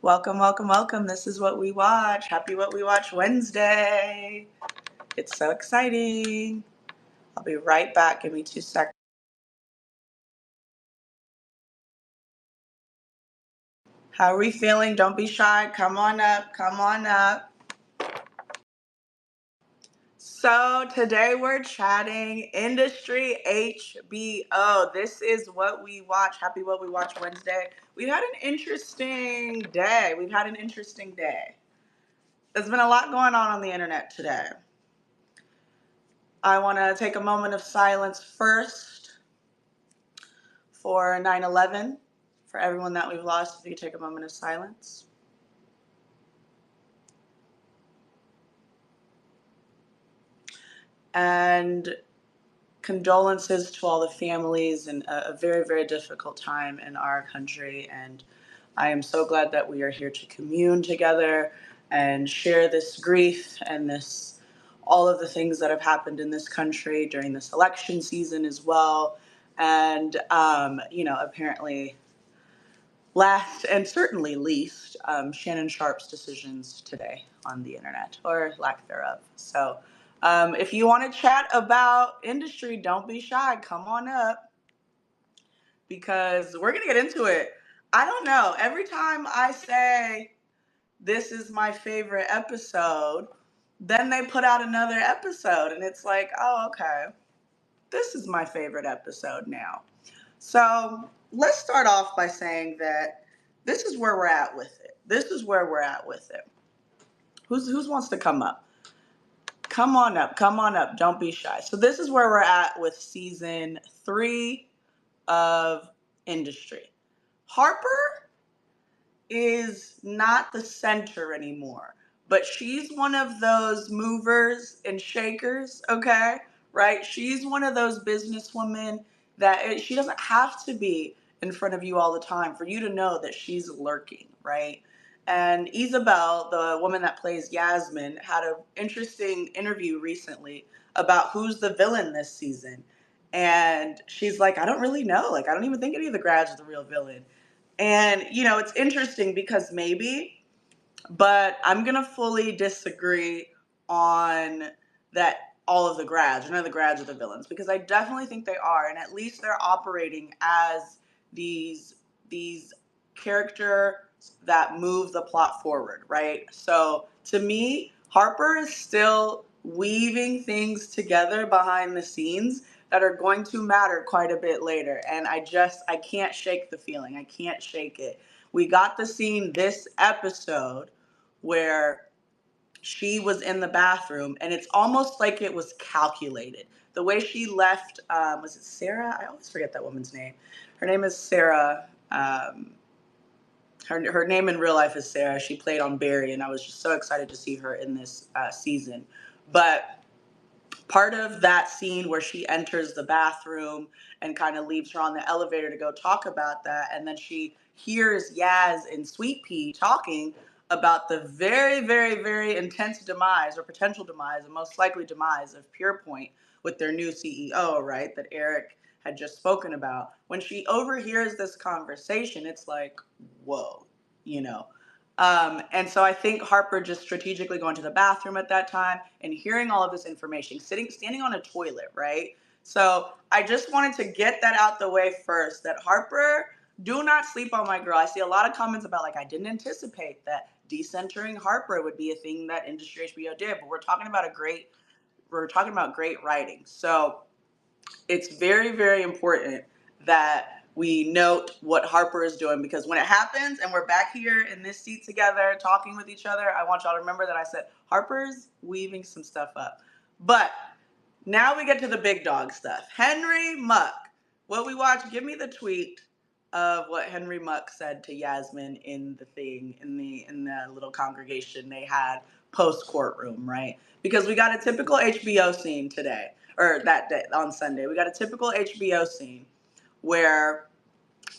Welcome, welcome, welcome. This is What We Watch. Happy What We Watch Wednesday. It's so exciting. I'll be right back. Give me 2 seconds. How are we feeling? Don't be shy. Come on up. Come on up. So today we're chatting industry HBO. This is What We Watch. Happy What We Watch Wednesday. We've had an interesting day. There's been a lot going on the internet today. I want to take a moment of silence first for 9/11, for everyone that we've lost. If you could take a moment of silence. And condolences to all the families in a very, very difficult time in our country. And I am so glad that we are here to commune together and share this grief and this all of the things that have happened in this country during this election season as well. And apparently last and certainly least, Shannon Sharp's decisions today on the internet, or lack thereof. So if you want to chat about industry, don't be shy. Come on up because we're going to get into it. I don't know. Every time I say this is my favorite episode, then they put out another episode, and it's like, oh, okay, this is my favorite episode now. So let's start off by saying that this is where we're at with it. Who's wants to come up? Come on up. Come on up. Don't be shy. So this is where we're at with season 3 of Industry. Harper is not the center anymore, but she's one of those movers and shakers, okay? Right? She's one of those businesswomen that she doesn't have to be in front of you all the time for you to know that she's lurking, right? And Isabel, the woman that plays Yasmin, had an interesting interview recently about who's the villain this season. And she's like, I don't really know. Like, I don't even think any of the grads are the real villain. And, it's interesting because maybe, but I'm going to fully disagree on that all of the grads, or none of the grads are the villains, because I definitely think they are. And at least they're operating as these characters that move the plot forward, right? So to me, Harper is still weaving things together behind the scenes that are going to matter quite a bit later. And I can't shake the feeling. I can't shake it. We got the scene this episode where she was in the bathroom, and it's almost like it was calculated. The way she left, was it Sarah? I always forget that woman's name. Her name is Sarah. Her name in real life is Sarah. She played on Barry, and I was just so excited to see her in this season. But part of that scene where she enters the bathroom and kind of leaves her on the elevator to go talk about that, and then she hears Yaz and Sweet Pea talking about the very, very, very intense demise, or potential demise, and most likely demise of PurePoint with their new CEO, right, that Eric had just spoken about. When she overhears this conversation, it's like, whoa, you know. And so I think Harper just strategically going to the bathroom at that time and hearing all of this information, standing on a toilet, right? So I just wanted to get that out the way first, that Harper, do not sleep on my girl. I see a lot of comments about, like, I didn't anticipate that decentering Harper would be a thing that Industry HBO did, but we're talking about great writing. So it's very, very important that we note what Harper is doing, because when it happens and we're back here in this seat together talking with each other, I want y'all to remember that I said Harper's weaving some stuff up. But now we get to the big dog stuff. Henry Muck. What we watch, give me the tweet of what Henry Muck said to Yasmin in the little congregation they had post courtroom, right? Because we got a typical HBO scene today, or that day on Sunday. We got a typical HBO scene where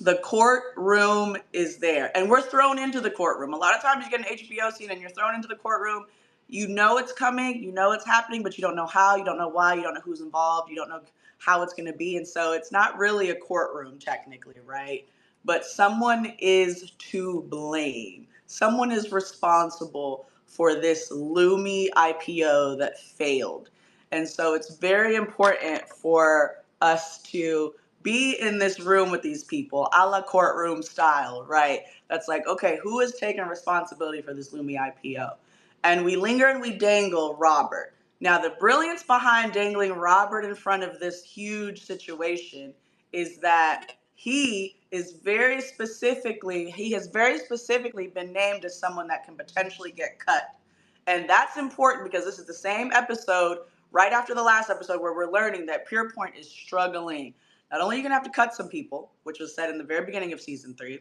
the courtroom is there, and we're thrown into the courtroom. A lot of times you get an HBO scene and you're thrown into the courtroom. You know it's coming, you know it's happening, but you don't know how, you don't know why, you don't know who's involved, you don't know how it's going to be. And so it's not really a courtroom technically, right? but someone is to blame. Someone is responsible for this Lumi IPO that failed. And so it's very important for us to be in this room with these people, a la courtroom style, right? That's like, okay, who is taking responsibility for this Lumi IPO? And we linger and we dangle Robert. Now, the brilliance behind dangling Robert in front of this huge situation is that he has very specifically been named as someone that can potentially get cut. And that's important because this is the same episode right after the last episode where we're learning that Pure Point is struggling. Not only are you going to have to cut some people, which was said in the very beginning of season 3,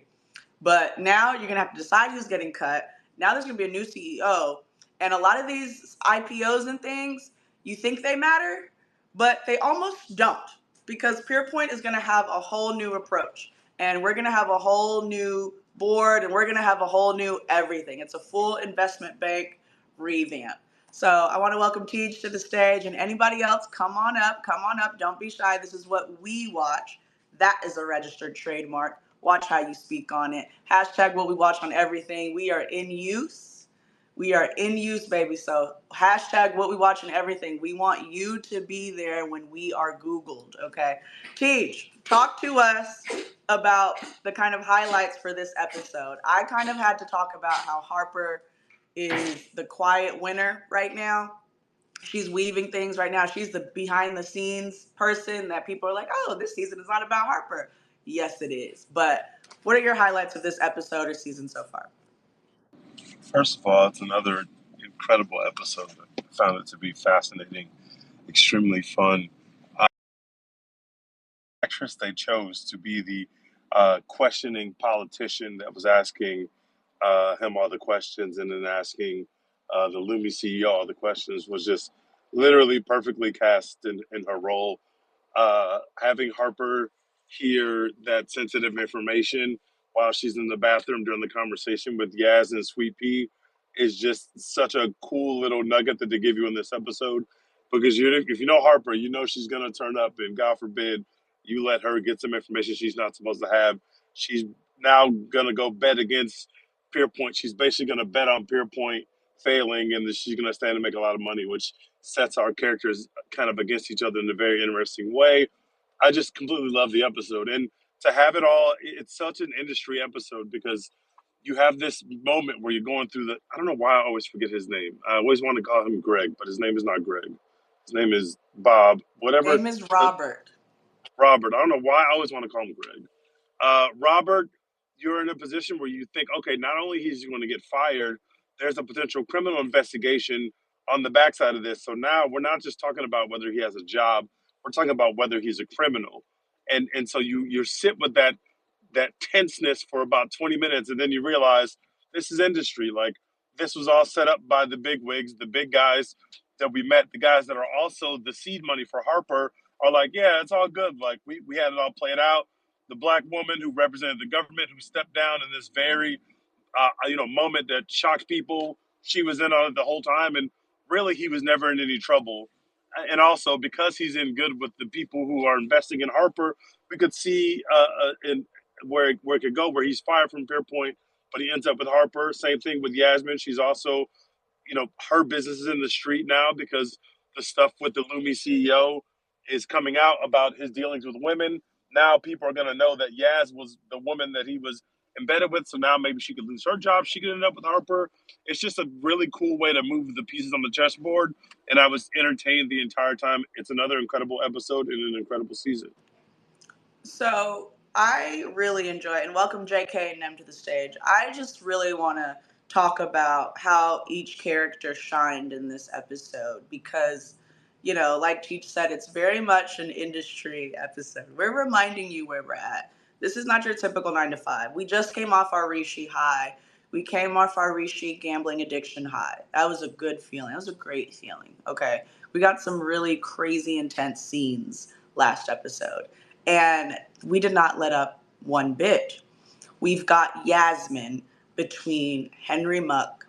but now you're going to have to decide who's getting cut. Now there's going to be a new CEO. And a lot of these IPOs and things, you think they matter, but they almost don't, because PurePoint is going to have a whole new approach. And we're going to have a whole new board, and we're going to have a whole new everything. It's a full investment bank revamp. So I want to welcome Teej to the stage, and anybody else, come on up, don't be shy. This is what we watch. That is a registered trademark. Watch how you speak on it. Hashtag what we watch on everything. We are in use. We are in use, baby. So hashtag what we watch on everything. We want you to be there when we are Googled, okay? Teach, talk to us about the kind of highlights for this episode. I kind of had to talk about how Harper is the quiet winner right now. She's weaving things right now. She's the behind the scenes person that people are like, oh, this season is not about Harper. Yes, it is. But what are your highlights of this episode or season so far? First of all, it's another incredible episode. I found it to be fascinating, extremely fun. Actress they chose to be the questioning politician that was asking him all the questions and then asking the Lumi CEO all the questions was just literally perfectly cast in her role. Having Harper hear that sensitive information while she's in the bathroom during the conversation with Yaz and Sweet Pea is just such a cool little nugget that they give you in this episode. Because if you know Harper, you know she's going to turn up, and God forbid you let her get some information she's not supposed to have. She's now going to go bet against Pierpoint. She's basically going to bet on Pierpoint failing, and then she's going to stand and make a lot of money, which sets our characters kind of against each other in a very interesting way. I just completely love the episode. And to have it all, it's such an industry episode because you have this moment where you're going through I don't know why I always forget his name. I always want to call him Greg, but his name is not Greg. His name is Bob, whatever. Name is Robert. Robert. I don't know why I always want to call him Greg. Robert, you're in a position where you think, okay, not only is he going to get fired, there's a potential criminal investigation on the backside of this. So now we're not just talking about whether he has a job; we're talking about whether he's a criminal. And so you sit with that tenseness for about 20 minutes, and then you realize this is industry. Like this was all set up by the big wigs, the big guys that we met, the guys that are also the seed money for Harper are like, yeah, it's all good. Like we had it all played out. The black woman who represented the government who stepped down in this very moment that shocked people. She was in on it the whole time, and really he was never in any trouble. And also because he's in good with the people who are investing in Harper, we could see in where it could go, where he's fired from Pierpoint, but he ends up with Harper. Same thing with Yasmin. She's also, her business is in the street now because the stuff with the Lumi CEO is coming out about his dealings with women. Now people are going to know that Yaz was the woman that he was embedded with. So now maybe she could lose her job. She could end up with Harper. It's just a really cool way to move the pieces on the chessboard. And I was entertained the entire time. It's another incredible episode in an incredible season. So I really enjoy it, and welcome JK and M to the stage. I just really want to talk about how each character shined in this episode because, like Teach said, it's very much an industry episode. We're reminding you where we're at. This is not your typical 9 to 5. We just came off our Rishi high. We came off our Rishi gambling addiction high. That was a good feeling. That was a great feeling. Okay. We got some really crazy intense scenes last episode. And we did not let up one bit. We've got Yasmin between Henry Muck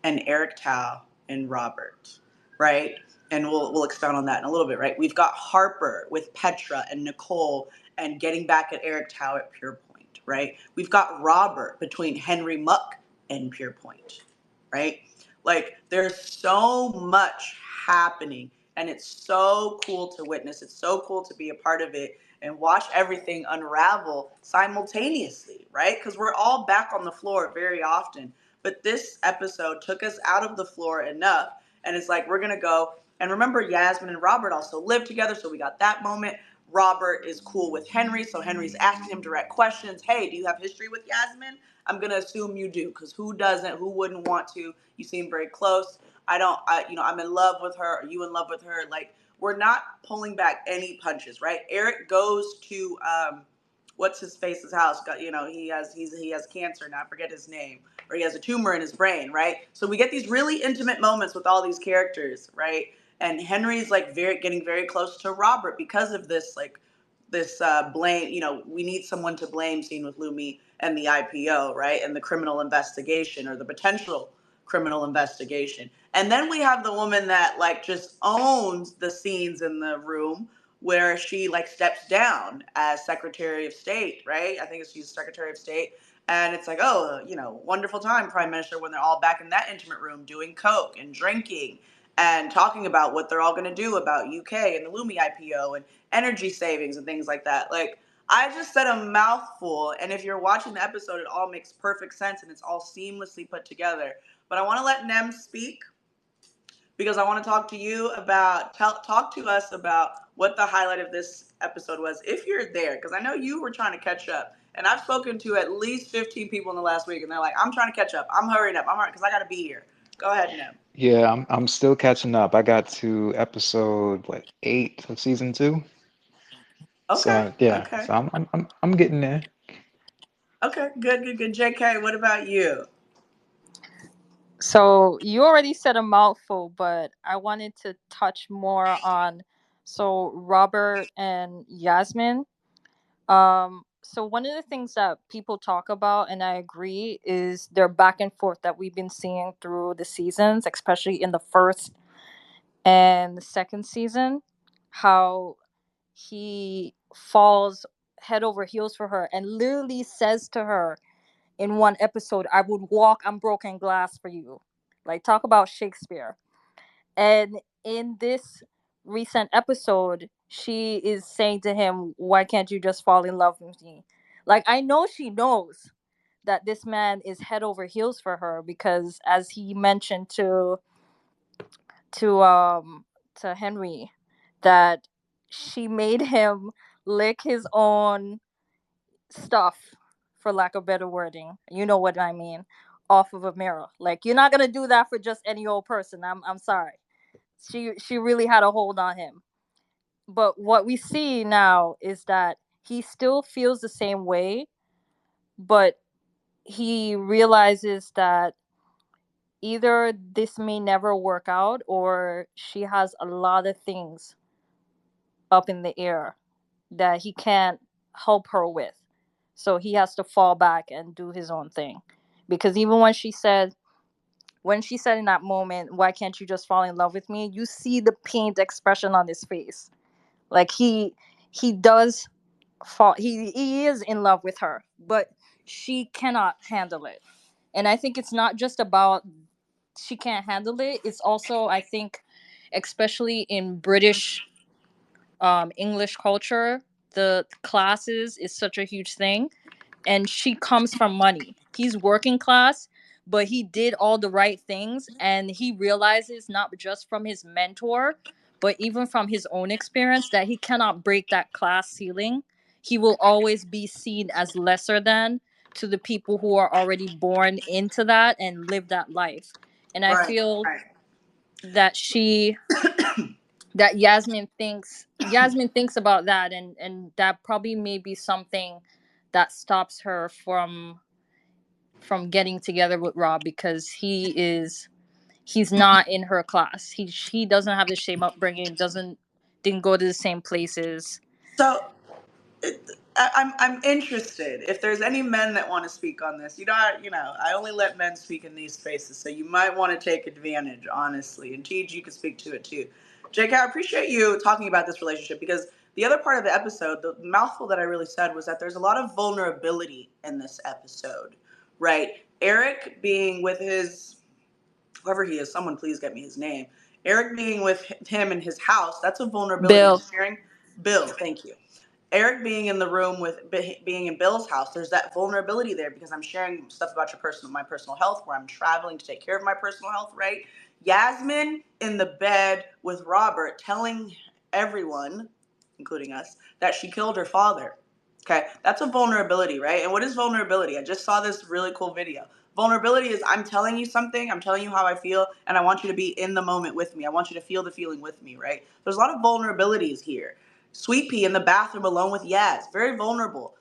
and Eric Tao and Robert, right? And we'll expound on that in a little bit, right? We've got Harper with Petra and Nicole and getting back at Eric Tao at Pure Point, right? We've got Robert between Henry Muck and Pierpoint, right? Like there's so much happening and it's so cool to witness. It's so cool to be a part of it and watch everything unravel simultaneously, right? Because we're all back on the floor very often. But this episode took us out of the floor enough. And it's like, we're going to go. And remember, Yasmin and Robert also live together. So we got that moment. Robert is cool with Henry. So Henry's asking him direct questions. Hey, do you have history with Yasmin? I'm going to assume you do. Because who doesn't? Who wouldn't want to? You seem very close. I'm in love with her. Are you in love with her? Like, we're not pulling back any punches, right? Eric goes to what's his face's house. He has cancer now. I forget his name, or he has a tumor in his brain, right? So we get these really intimate moments with all these characters, right? And Henry's like getting very close to Robert because of this, like this blame. We need someone to blame scene with Lumi and the IPO, right? And the criminal investigation or the potential criminal investigation. And then we have the woman that like just owns the scenes in the room where she like steps down as Secretary of State, right? I think she's Secretary of State. And it's like, oh, wonderful time, Prime Minister, when they're all back in that intimate room doing coke and drinking and talking about what they're all going to do about UK and the Lumi IPO and energy savings and things like that. Like, I just said a mouthful, and if you're watching the episode, it all makes perfect sense and it's all seamlessly put together. But I want to let Nem speak because I want to talk to you about talk to us about what the highlight of this episode was, if you're there, because I know you were trying to catch up, and I've spoken to at least 15 people in the last week, and they're like, "I'm trying to catch up. I'm hurrying up. I'm hurrying because I got to be here." Go ahead, Nem. Yeah, I'm still catching up. I got to episode what 8 of season 2. Okay, So yeah, okay, so I'm getting there. okay. Good, good, good. JK, what about you? So you already said a mouthful, but I wanted to touch more on Robert and Yasmin. So one of the things that people talk about, and I agree, is their back and forth that we've been seeing through the seasons, especially in the first and the second season. How he falls head over heels for her and literally says to her in one episode, "I would walk on broken glass for you." Like, talk about Shakespeare. And in this recent episode, she is saying to him, "Why can't you just fall in love with me?" Like, I know she knows that this man is head over heels for her because, as he mentioned to um to Henry, that she made him lick his own stuff, for lack of better wording. You know what I mean? Off of a mirror. Like, you're not gonna do that for just any old person. I'm sorry. She really had a hold on him. But what we see now is that he still feels the same way, but he realizes that either this may never work out or she has a lot of things up in the air that he can't help her with. So he has to fall back and do his own thing. Because even when she said in that moment, "Why can't you just fall in love with me?" You see the pained expression on his face. Like, he does fall, he is in love with her, but she cannot handle it. And I think it's not just about she can't handle it. It's also, I think, especially in British English culture, the classes is such a huge thing, and she comes from money. He's working class, but he did all the right things, and he realizes, not just from his mentor, but even from his own experience, that he cannot break that class ceiling. He will always be seen as lesser than to the people who are already born into that and live that life. And I Right, feel right. that Yasmin thinks about that, and that probably may be something that stops her from getting together with Rob, because he's not in her class. He doesn't have the same upbringing, didn't go to the same places. So I'm interested if there's any men that want to speak on this. I only let men speak in these spaces, so you might want to take advantage, honestly. And Tej, you can speak to it too. Jake, I appreciate you talking about this relationship because The other part of the episode, the mouthful that I really said, was that there's a lot of vulnerability in this episode, right? Eric being with his, whoever he is, someone please get me his name. Eric being with him in his house, that's a vulnerability. Bill. Sharing Bill, thank you. Eric being in the room with being in Bill's house, there's that vulnerability there because I'm sharing stuff about my personal health, where I'm traveling to take care of my personal health, right? Yasmin in the bed with Robert telling everyone, including us, that she killed her father. Okay, that's a vulnerability, right? And what is vulnerability? I just saw this really cool video. Vulnerability is I'm telling you something, I'm telling you how I feel, and I want you to be in the moment with me. I want you to feel the feeling with me, right? There's a lot of vulnerabilities here. Sweet Pea in the bathroom alone with Yaz, very vulnerable.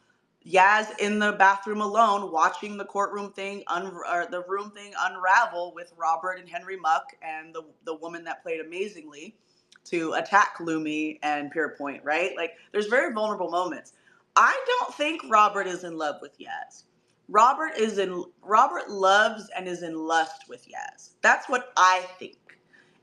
Yaz in the bathroom alone, watching the courtroom thing, or the room thing unravel with Robert and Henry Muck and the woman that played amazingly to attack Lumi and Pierpoint, right? Like, there's very vulnerable moments. I don't think Robert is in love with Yaz. Robert loves and is in lust with Yaz. That's what I think.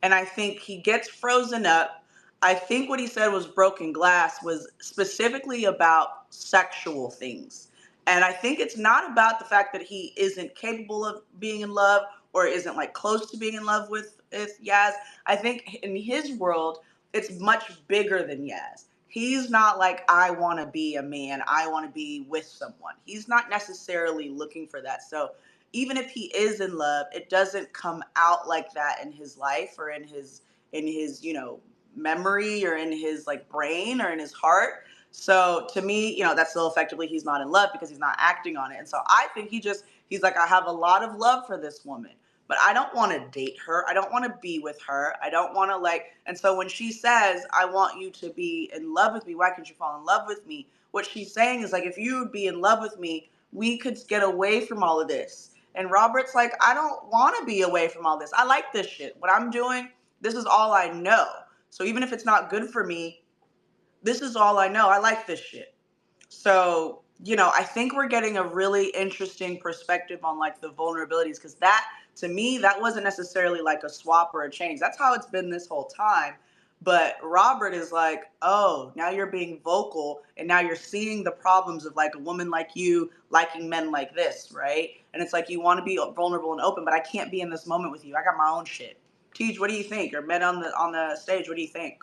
And I think he gets frozen up. I think what he said was broken glass was specifically about sexual things. And I think it's not about the fact that he isn't capable of being in love or isn't like close to being in love with Yaz. I think in his world, it's much bigger than Yaz. He's not like, I want to be a man, I want to be with someone. He's not necessarily looking for that. So even if he is in love, it doesn't come out like that in his life or in his memory or in his like brain or in his heart. So to me, that's still effectively he's not in love because he's not acting on it. And so I think he's like, I have a lot of love for this woman, but I don't want to date her. I don't want to be with her. I don't want to like. And so when she says, I want you to be in love with me, why can't you fall in love with me? What she's saying is like, if you would be in love with me, we could get away from all of this. And Robert's like, I don't want to be away from all this. I like this shit. What I'm doing, this is all I know. So even if it's not good for me, this is all I know. I like this shit. So, I think we're getting a really interesting perspective on like the vulnerabilities because that, to me, that wasn't necessarily like a swap or a change. That's how it's been this whole time. But Robert is like, oh, now you're being vocal and now you're seeing the problems of like a woman like you liking men like this, right? And it's like you want to be vulnerable and open, but I can't be in this moment with you. I got my own shit. Teej, what do you think? Or men on the stage, what do you think?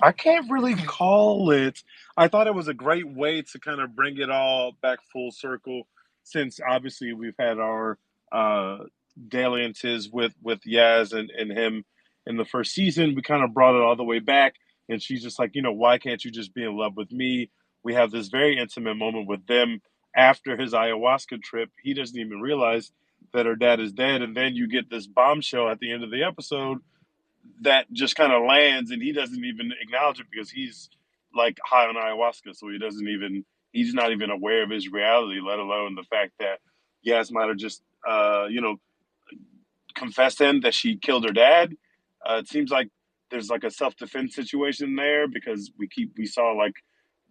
I can't really call it. I thought it was a great way to kind of bring it all back full circle, since obviously we've had our uh, dalliances with Yaz and him in the first season. We kind of brought it all the way back, and she's just like, why can't you just be in love with me? We have this very intimate moment with them after his ayahuasca trip. He doesn't even realize that her dad is dead, and then you get this bombshell at the end of the episode that just kind of lands, and he doesn't even acknowledge it because he's like high on ayahuasca, so he's not even aware of his reality, let alone the fact that Yas might have just confessed him that she killed her dad. It seems like there's like a self defense situation there because we saw like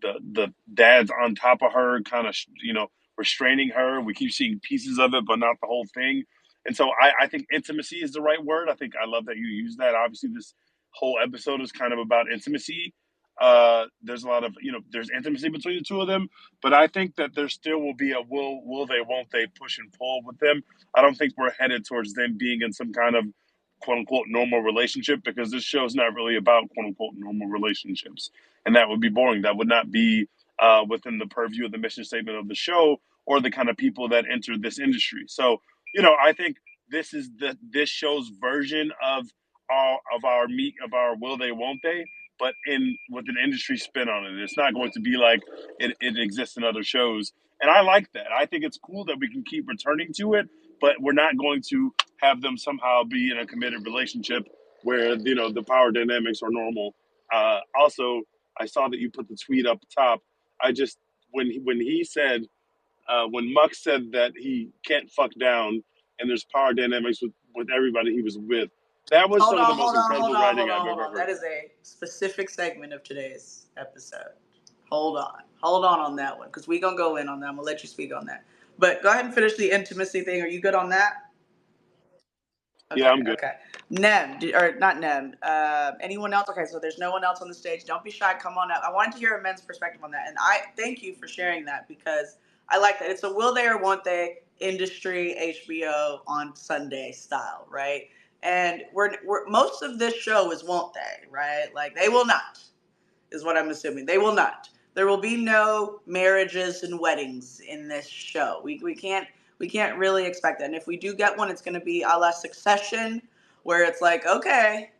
the dad's on top of her, kind of restraining her. We keep seeing pieces of it, but not the whole thing. And so I think intimacy is the right word. I love that you use that. Obviously, this whole episode is kind of about intimacy. There's a lot of there's intimacy between the two of them, but I think that there still will be a will they won't they push and pull with them. I don't think we're headed towards them being in some kind of quote unquote normal relationship, because this show is not really about quote unquote normal relationships, and that would be boring. That would not be within the purview of the mission statement of the show or the kind of people that enter this industry. So I think this is this show's version of our will they won't they, but in with an industry spin on it. It's not going to be like it exists in other shows. And I like that. I think it's cool that we can keep returning to it, but we're not going to have them somehow be in a committed relationship where the power dynamics are normal. Also, I saw that you put the tweet up top. I just when he said when Muck said that he can't fuck down and there's power dynamics with everybody he was with, that was Hold some of the on, most hold on, hold incredible on, writing hold on, I've hold ever on. That heard. is a specific segment of today's episode. Hold on that one, because we gonna go in on that. I'm gonna let you speak on that. But go ahead and finish the intimacy thing. Are you good on that? Yeah, I'm Okay, good. okay. Nem, or not Nem. Anyone else? Okay, so there's no one else on the stage. Don't be shy. Come on up. I wanted to hear a men's perspective on that, and I thank you for sharing that because I like that. It's a will they or won't they industry HBO on Sunday style, right? And we're most of this show is won't they, right? Like they will not is what I'm assuming. They will not. There will be no marriages and weddings in this show. We can't really expect that. And if we do get one, it's going to be a la Succession, where it's like, okay,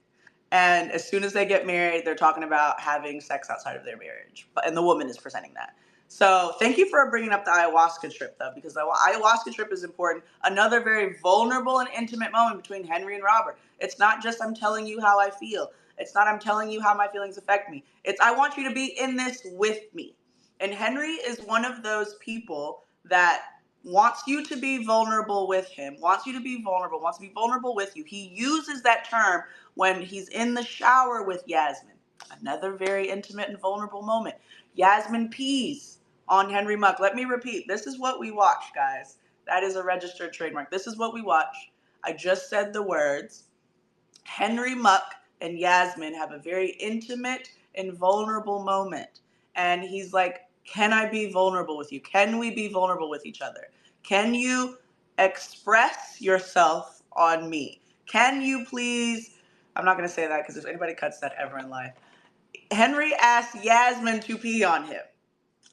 and as soon as they get married, they're talking about having sex outside of their marriage, and the woman is presenting that. So thank you for bringing up the ayahuasca trip, though, because the ayahuasca trip is important. Another very vulnerable and intimate moment between Henry and Robert. It's not just I'm telling you how I feel. It's not I'm telling you how my feelings affect me. It's I want you to be in this with me. And Henry is one of those people that wants you to be vulnerable with him, wants you to be vulnerable, wants to be vulnerable with you. He uses that term when he's in the shower with Yasmin. Another very intimate and vulnerable moment. Yasmin pees on Henry Muck. Let me repeat. This is what we watch, guys. That is a registered trademark. This is what we watch. I just said the words. Henry Muck and Yasmin have a very intimate and vulnerable moment. And he's like, can I be vulnerable with you? Can we be vulnerable with each other? Can you express yourself on me? Can you please? I'm not going to say that because if anybody cuts that ever in life. Henry asked Yasmin to pee on him,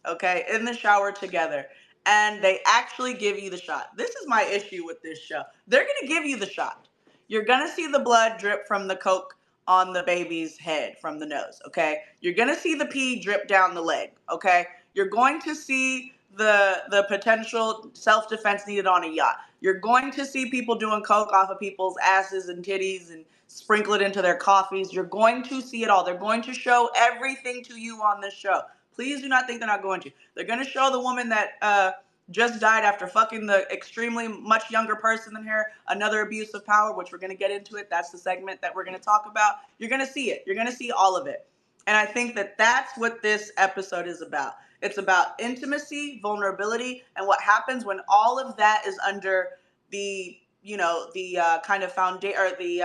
okay, in the shower together. And they actually give you the shot. This is my issue with this show. They're going to give you the shot. You're going to see the blood drip from the Coke on the baby's head from the nose, okay? You're going to see the pee drip down the leg, okay? You're going to see the potential self-defense needed on a yacht. You're going to see people doing Coke off of people's asses and titties and sprinkle it into their coffees. You're going to see it all. They're going to show everything to you on this show. Please do not think they're not going to. They're going to show the woman that just died after fucking the extremely much younger person than her, another abuse of power, which we're going to get into it. That's the segment that we're going to talk about. You're going to see it. You're going to see all of it. And I think that that's what this episode is about. It's about intimacy, vulnerability, and what happens when all of that is under the, the kind of foundation or the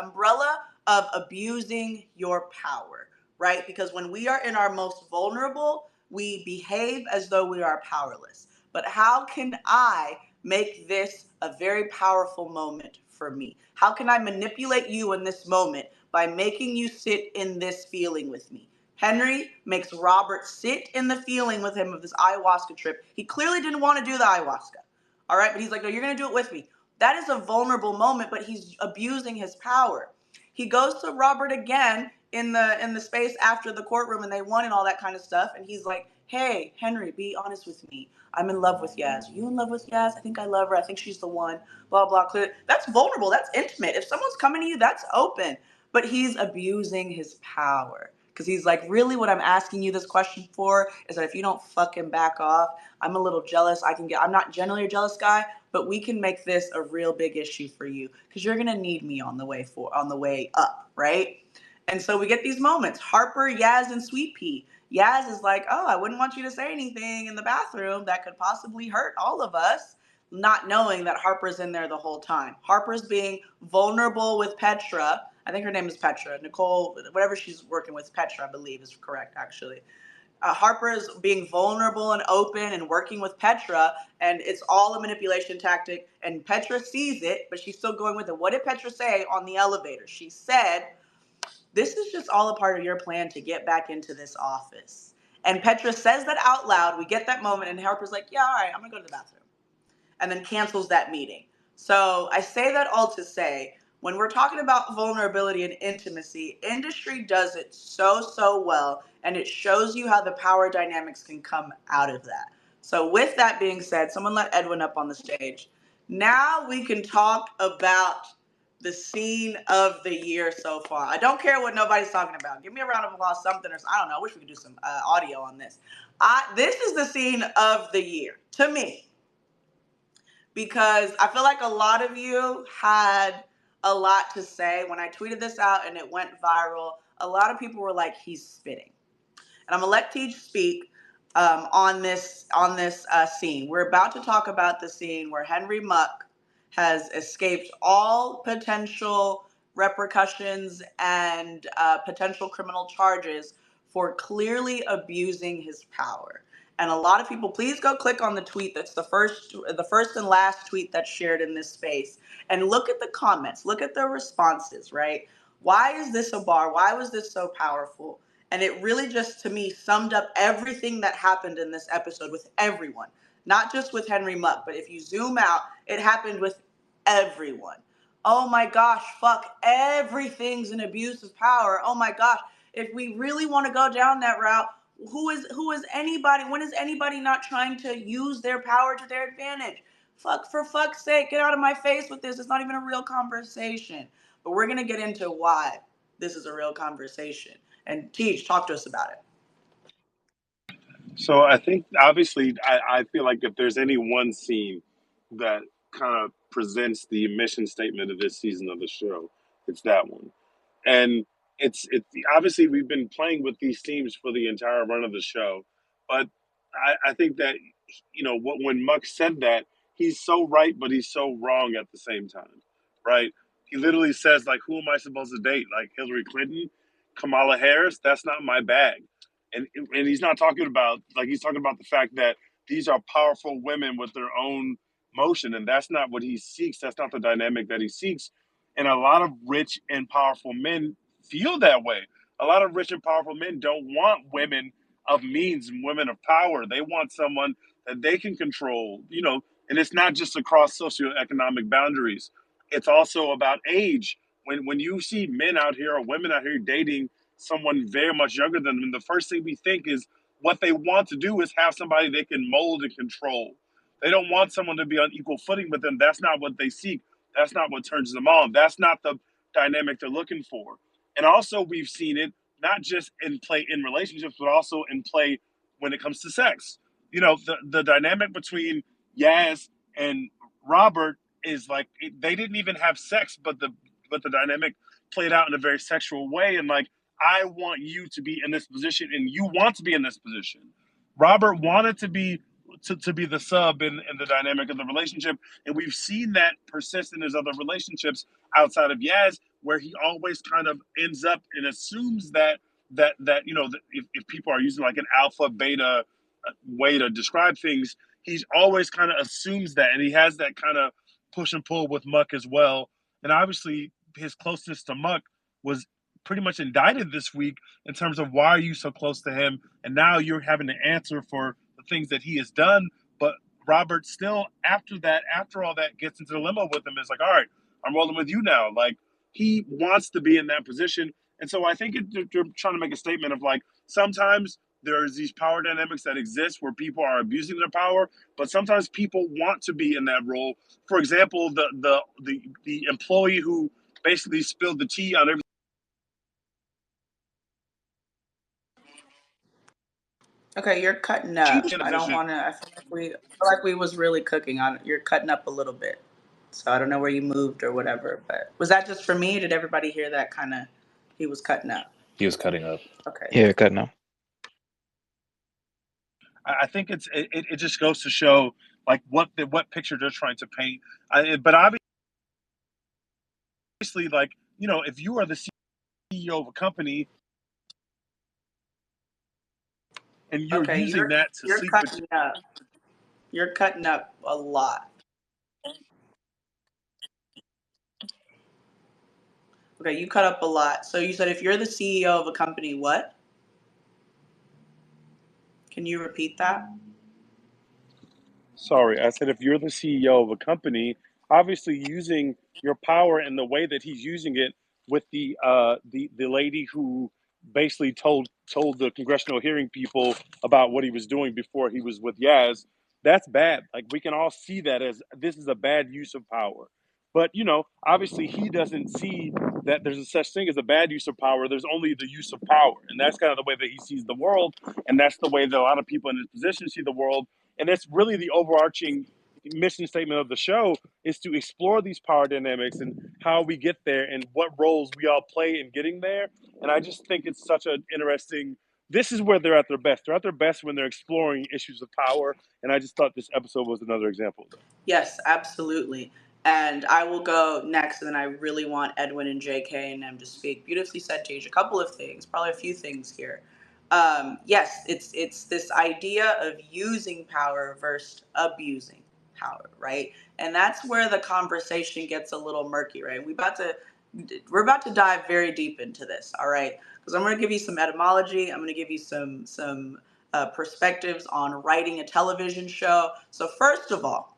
umbrella of abusing your power, right? Because when we are in our most vulnerable, we behave as though we are powerless. But how can I make this a very powerful moment for me? How can I manipulate you in this moment by making you sit in this feeling with me? Henry makes Robert sit in the feeling with him of this ayahuasca trip. He clearly didn't want to do the ayahuasca. All right, but he's like, no, you're going to do it with me. That is a vulnerable moment, but he's abusing his power. He goes to Robert again in the space after the courtroom and they won and all that kind of stuff. And he's like, hey, Henry, be honest with me. I'm in love with Yaz. You in love with Yaz? I think I love her. I think she's the one. Blah, blah, clear. That's vulnerable. That's intimate. If someone's coming to you, that's open. But he's abusing his power. Because he's like, really, what I'm asking you this question for is that if you don't fucking back off, I'm a little jealous. I'm not generally a jealous guy, but we can make this a real big issue for you because you're gonna need me on the way up, right? And so we get these moments. Harper, Yaz, and Sweet Pea. Yaz is like, oh, I wouldn't want you to say anything in the bathroom that could possibly hurt all of us, not knowing that Harper's in there the whole time. Harper's being vulnerable with Petra. I think her name is Petra. Nicole, whatever she's working with, Petra, I believe, is correct, actually. Harper is being vulnerable and open and working with Petra, and it's all a manipulation tactic. And Petra sees it, but she's still going with it. What did Petra say on the elevator? She said, this is just all a part of your plan to get back into this office. And Petra says that out loud. We get that moment, and Harper's like, yeah, all right, I'm going to go to the bathroom. And then cancels that meeting. So I say that all to say, when we're talking about vulnerability and intimacy, industry does it so well, and it shows you how the power dynamics can come out of that. So with that being said, someone let Edwin up on the stage. Now we can talk about the scene of the year so far. I don't care what nobody's talking about. Give me a round of applause, something, or I don't know. I wish we could do some audio on this. This is the scene of the year to me, because I feel like a lot of you had a lot to say. When I tweeted this out and it went viral, a lot of people were like, he's spitting. And I'm going to let Teach speak on this scene. We're about to talk about the scene where Henry Muck has escaped all potential repercussions and potential criminal charges for clearly abusing his power. And a lot of people, please go click on the tweet. That's the first and last tweet that's shared in this space, and look at the comments. Look at the responses. Right? Why is this a bar? Why was this so powerful? And it really just, to me, summed up everything that happened in this episode with everyone, not just with Henry Muck, but if you zoom out, it happened with everyone. Oh my gosh, fuck, everything's an abuse of power. Oh my gosh, if we really want to go down that route, who is anybody? When is anybody not trying to use their power to their advantage? Fuck, for fuck's sake, get out of my face with this. It's not even a real conversation. But we're gonna get into why this is a real conversation. And Teach, talk to us about it. So I think obviously I feel like if there's any one scene that kind of presents the mission statement of this season of the show, it's that one. And it's obviously we've been playing with these themes for the entire run of the show, but I think that when Muck said that, he's so right, but he's so wrong at the same time, right? He literally says like, "Who am I supposed to date? Like Hillary Clinton, Kamala Harris? That's not my bag." And he's not talking about like he's talking about the fact that these are powerful women with their own motion, and that's not what he seeks. That's not the dynamic that he seeks. And a lot of rich and powerful men feel that way. A lot of rich and powerful men don't want women of means and women of power. They want someone that they can control, and it's not just across socioeconomic boundaries. It's also about age. When you see men out here or women out here dating someone very much younger than them, the first thing we think is what they want to do is have somebody they can mold and control. They don't want someone to be on equal footing with them. That's not what they seek. That's not what turns them on. That's not the dynamic they're looking for. And also, we've seen it not just in play in relationships, but also in play when it comes to sex. The dynamic between Yaz and Robert is like they didn't even have sex, but the dynamic played out in a very sexual way. And like, I want you to be in this position, and you want to be in this position. Robert wanted to be the sub in the dynamic of the relationship. And we've seen that persist in his other relationships outside of Yaz, where he always kind of ends up and assumes that if people are using like an alpha beta way to describe things, he's always kind of assumes that. And he has that kind of push and pull with Muck as well. And obviously his closeness to Muck was pretty much indicted this week in terms of why are you so close to him, and now you're having to answer for the things that he has done. But Robert still, after all that, gets into the limo with him. Is like, all right, I'm rolling with you now. Like he wants to be in that position, and so I think they're trying to make a statement of like sometimes there's these power dynamics that exist where people are abusing their power, but sometimes people want to be in that role. For example, the employee who basically spilled the tea on everything. Okay, you're cutting up. I don't want to. I feel like we was really cooking on it. You're cutting up a little bit, so I don't know where you moved or whatever. But was that just for me? Did everybody hear that kind of? He was cutting up. He was cutting up. Okay. Yeah, cutting out. I think it just goes to show like what picture they're trying to paint. But obviously, like if you are the CEO of a company and you're Okay, using that to you're sleep with, cutting up. You're cutting up a lot. Okay, you cut up a lot. So you said if you're the CEO of a company, what? Can you repeat that? sorry, I said if you're the CEO of a company, obviously using your power in the way that he's using it with the lady who basically told the congressional hearing people about what he was doing before he was with Yaz, that's bad. Like we can all see that as this is a bad use of power. But obviously he doesn't see that there's a such thing as a bad use of power. There's only the use of power, and that's kind of the way that he sees the world, and that's the way that a lot of people in his position see the world. And that's really the overarching mission statement of the show is to explore these power dynamics and how we get there and what roles we all play in getting there. And I just think it's such an interesting. This is where they're at their best. They're at their best when they're exploring issues of power. And I just thought this episode was another example of that. Yes, absolutely. And I will go next, and then I really want Edwin and JK and them to speak. Beautifully said, Tage. A couple of things, probably a few things here. Yes, it's this idea of using power versus abusing power, right? And that's where the conversation gets a little murky, right? We're about to dive very deep into this, all right? Because I'm going to give you some etymology. I'm going to give you some perspectives on writing a television show. So first of all,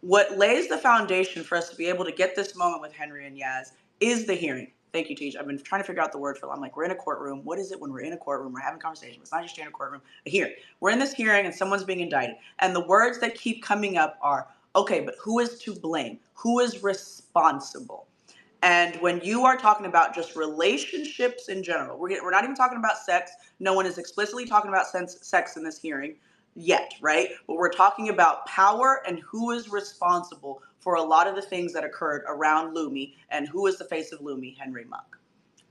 what lays the foundation for us to be able to get this moment with Henry and Yaz is the hearing. Thank you, Teach. I've been trying to figure out the word for it. I'm like, we're in a courtroom. What is it when we're in a courtroom? We're having a conversation. It's not just in a courtroom. A hearing. We're in this hearing and someone's being indicted. And the words that keep coming up are, okay, but who is to blame? Who is responsible? And when you are talking about just relationships in general, we're not even talking about sex. No one is explicitly talking about sex in this hearing yet, right? But we're talking about power and who is responsible for a lot of the things that occurred around Lumi, and who is the face of Lumi, Henry Muck.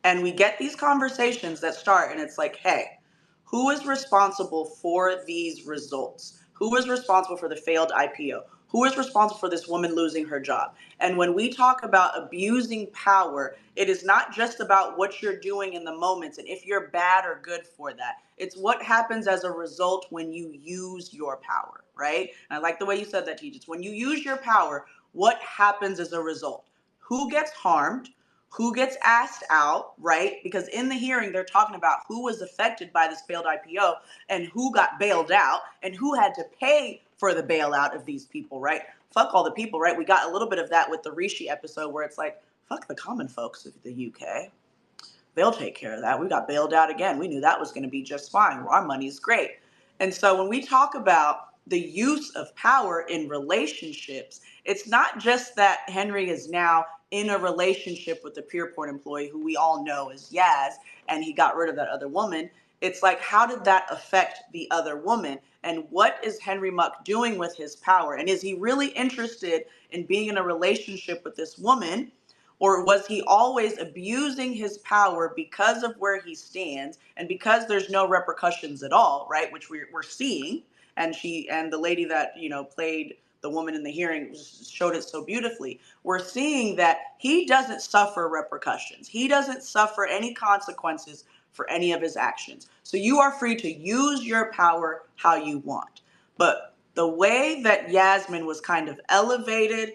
And we get these conversations that start, and it's like, hey, who is responsible for these results? Who is responsible for the failed IPO? Who is responsible for this woman losing her job? And when we talk about abusing power, it is not just about what you're doing in the moments and if you're bad or good for that. It's what happens as a result when you use your power, right? And I like the way you said that, Teach. It's when you use your power, what happens as a result? Who gets harmed? Who gets asked out, right? Because in the hearing, they're talking about who was affected by this failed IPO and who got bailed out and who had to pay for the bailout of these people, right? Fuck all the people, right? We got a little bit of that with the Rishi episode where it's like, fuck the common folks of the UK. They'll take care of that. We got bailed out again. We knew that was going to be just fine. Our money's great. And so when we talk about the use of power in relationships, it's not just that Henry is now in a relationship with the Pierpont employee who we all know is Yaz, and he got rid of that other woman. It's like, how did that affect the other woman? And what is Henry Muck doing with his power? And is he really interested in being in a relationship with this woman? Or was he always abusing his power because of where he stands and because there's no repercussions at all, right? Which we're seeing. And the lady that, played the woman in the hearing showed it so beautifully. We're seeing that he doesn't suffer repercussions. He doesn't suffer any consequences for any of his actions. So you are free to use your power how you want. But the way that Yasmin was kind of elevated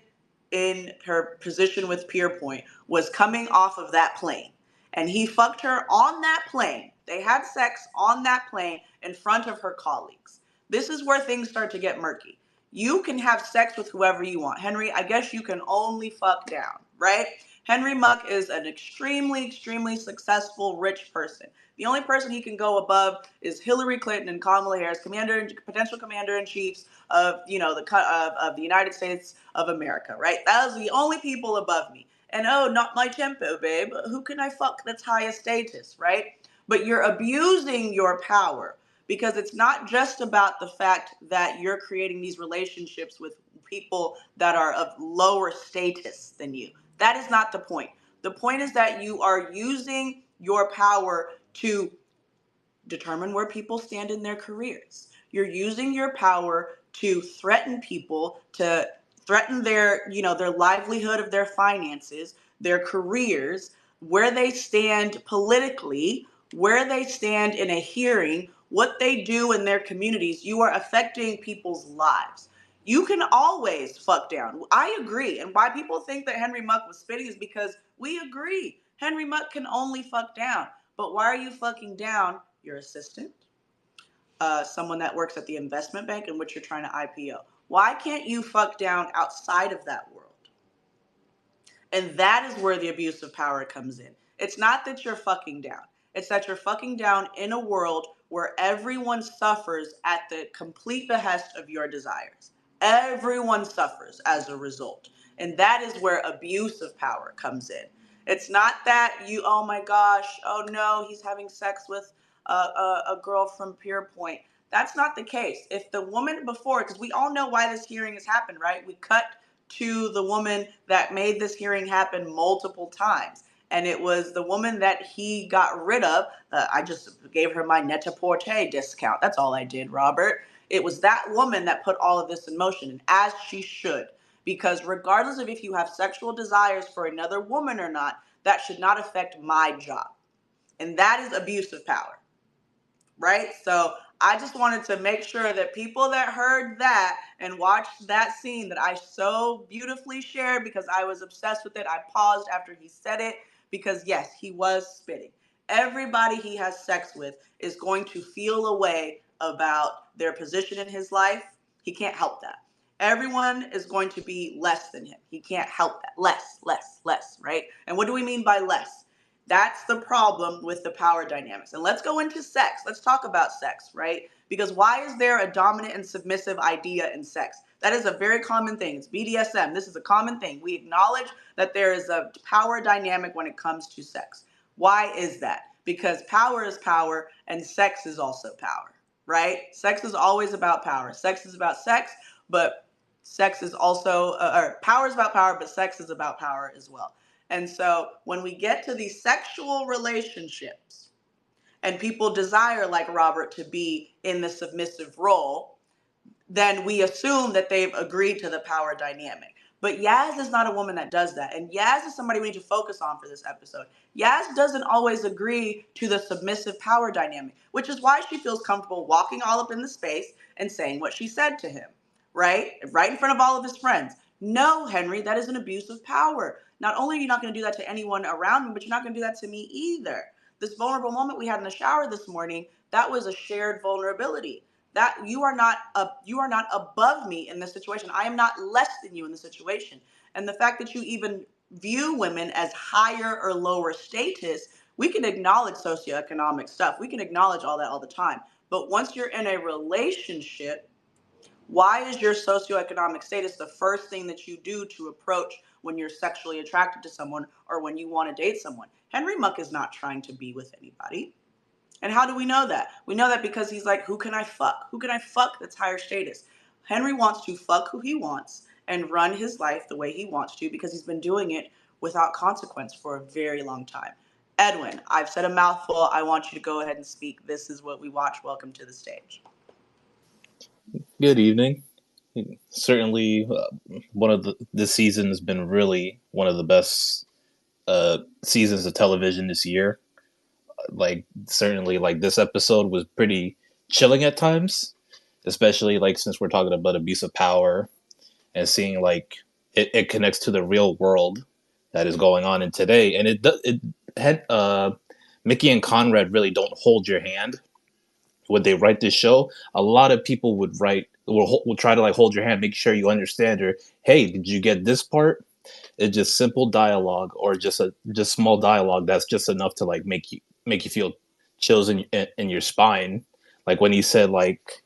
in her position with Pierpoint was coming off of that plane. And he fucked her on that plane. They had sex on that plane in front of her colleagues. This is where things start to get murky. You can have sex with whoever you want. Henry, I guess you can only fuck down, right? Henry Muck is an extremely, extremely successful, rich person. The only person he can go above is Hillary Clinton and Kamala Harris, potential commander-in-chiefs of, of the United States of America, right? Those are the only people above me. And oh, not my tempo, babe. Who can I fuck that's highest status, right? But you're abusing your power because it's not just about the fact that you're creating these relationships with people that are of lower status than you. That is not the point. The point is that you are using your power to determine where people stand in their careers. You're using your power to threaten people, to threaten their livelihood of their finances, their careers, where they stand politically, where they stand in a hearing, what they do in their communities. You are affecting people's lives. You can always fuck down. I agree. And why people think that Henry Muck was spitting is because we agree. Henry Muck can only fuck down. But why are you fucking down your assistant? Someone that works at the investment bank in which you're trying to IPO. Why can't you fuck down outside of that world? And that is where the abuse of power comes in. It's not that you're fucking down. It's that you're fucking down in a world where everyone suffers at the complete behest of your desires. Everyone suffers as a result. And that is where abuse of power comes in. It's not that you, oh my gosh, oh no, he's having sex with a girl from Pierpoint. That's not the case. If the woman before, because we all know why this hearing has happened, right? We cut to the woman that made this hearing happen multiple times. And it was the woman that he got rid of. I just gave her my Net-a-Porter discount. That's all I did, Robert. It was that woman that put all of this in motion, and as she should. because regardless of if you have sexual desires for another woman or not, that should not affect my job. And that is abuse of power, right? So I just wanted to make sure that people that heard that and watched that scene that I so beautifully shared, because I was obsessed with it, I paused after he said it, because yes, he was spitting. Everybody he has sex with is going to feel a way about their position in his life. He can't help that. Everyone is going to be less than him. He can't help that. Less, right? And what do we mean by less? That's the problem with the power dynamics. And let's go into sex. Let's talk about sex, right? Because why is there a dominant and submissive idea in sex? That is a very common thing. It's BDSM. This is a common thing. We acknowledge that there is a power dynamic when it comes to sex. Why is that? Because power is power and sex is also power, right? Sex is always about power. Sex is about sex, but sex is also, or power is about power, but sex is about power as well. And so when we get to these sexual relationships and people desire, like Robert, to be in the submissive role, then we assume that they've agreed to the power dynamic. But Yaz is not a woman that does that. And Yaz is somebody we need to focus on for this episode. Yaz doesn't always agree to the submissive power dynamic, which is why she feels comfortable walking all up in the space and saying what she said to him, right? Right in front of all of his friends. No, Henry, that is an abuse of power. Not only are you not going to do that to anyone around me, but you're not going to do that to me either. This vulnerable moment we had in the shower this morning, that was a shared vulnerability. That you are not above me in this situation. I am not less than you in the situation. And the fact that you even view women as higher or lower status, we can acknowledge socioeconomic stuff. We can acknowledge all that all the time. But once you're in a relationship, why is your socioeconomic status the first thing that you do to approach when you're sexually attracted to someone or when you want to date someone? Henry Muck is not trying to be with anybody. And how do we know that? We know that because he's like, who can I fuck? Who can I fuck that's higher status? Henry wants to fuck who he wants and run his life the way he wants to because he's been doing it without consequence for a very long time. Edwin, I've said a mouthful. I want you to go ahead and speak. This is what we watch. Welcome to the stage. Good evening. Certainly, one of this season has been really one of the best seasons of television this year. Like certainly, like this episode was pretty chilling at times, especially like since we're talking about abuse of power and seeing like it connects to the real world that is going on in today, and it had Mickey and Conrad really don't hold your hand when they write this show. A lot of people will try to like hold your hand, make sure you understand, or hey, did you get this part? It's just simple dialogue or just small dialogue that's just enough to like make you feel chills in your spine. Like when he said like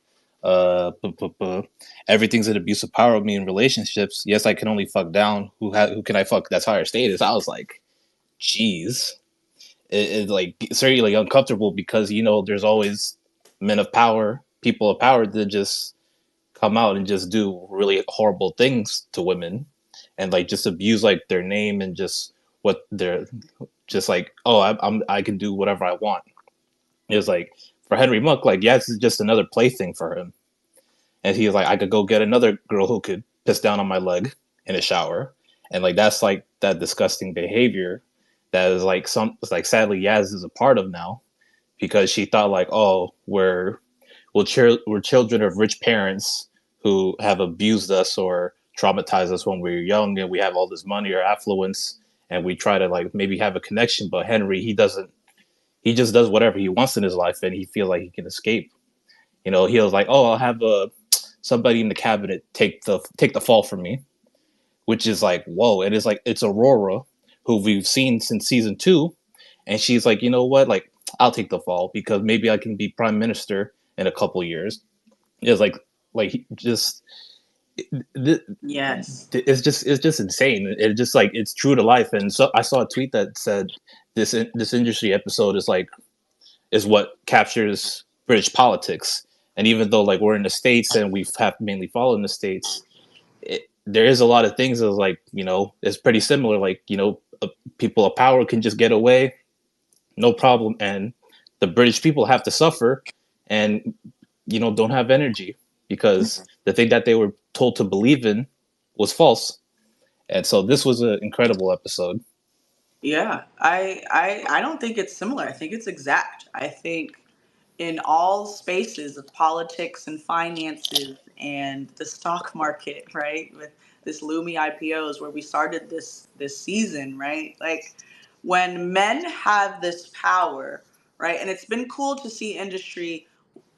everything's an abuse of power of me in relationships. Yes, I can only fuck down. Who can I fuck that's higher status? I was like, geez. It's like certainly like uncomfortable because there's always men of power, people of power that just come out and just do really horrible things to women and like just abuse like their name and just what they're just like, oh, I can do whatever I want. It's like for Henry Monk, like yeah, this is just another plaything for him, and he's like, I could go get another girl who could piss down on my leg in a shower, and like that's like that disgusting behavior that is like it's like sadly Yaz is a part of now because she thought like, oh, we're children of rich parents who have abused us or traumatized us when we were young, and we have all this money or affluence, and we try to like maybe have a connection. But Henry, he doesn't. He just does whatever he wants in his life, and he feels like he can escape. He was like, oh, I'll have somebody in the cabinet take the fall for me, which is like, whoa. It is like it's Aurora, who we've seen since season 2, and she's like, you know what, like I'll take the fall because maybe I can be prime minister in a couple years. It's like just Yes. it's just insane. It just like it's true to life. And so I saw a tweet that said this industry episode is what captures British politics. And even though like we're in the States and we have mainly followed in the States, there is a lot of things that's like it's pretty similar. Like people of power can just get away, no problem, and the British people have to suffer and don't have energy because the thing that they were told to believe in was false. And so this was an incredible episode. Yeah, I don't think it's similar. I think it's exact. I think in all spaces of politics and finances and the stock market, right? With this Lumi IPOs where we started this season, right? Like when men have this power, right? And it's been cool to see industry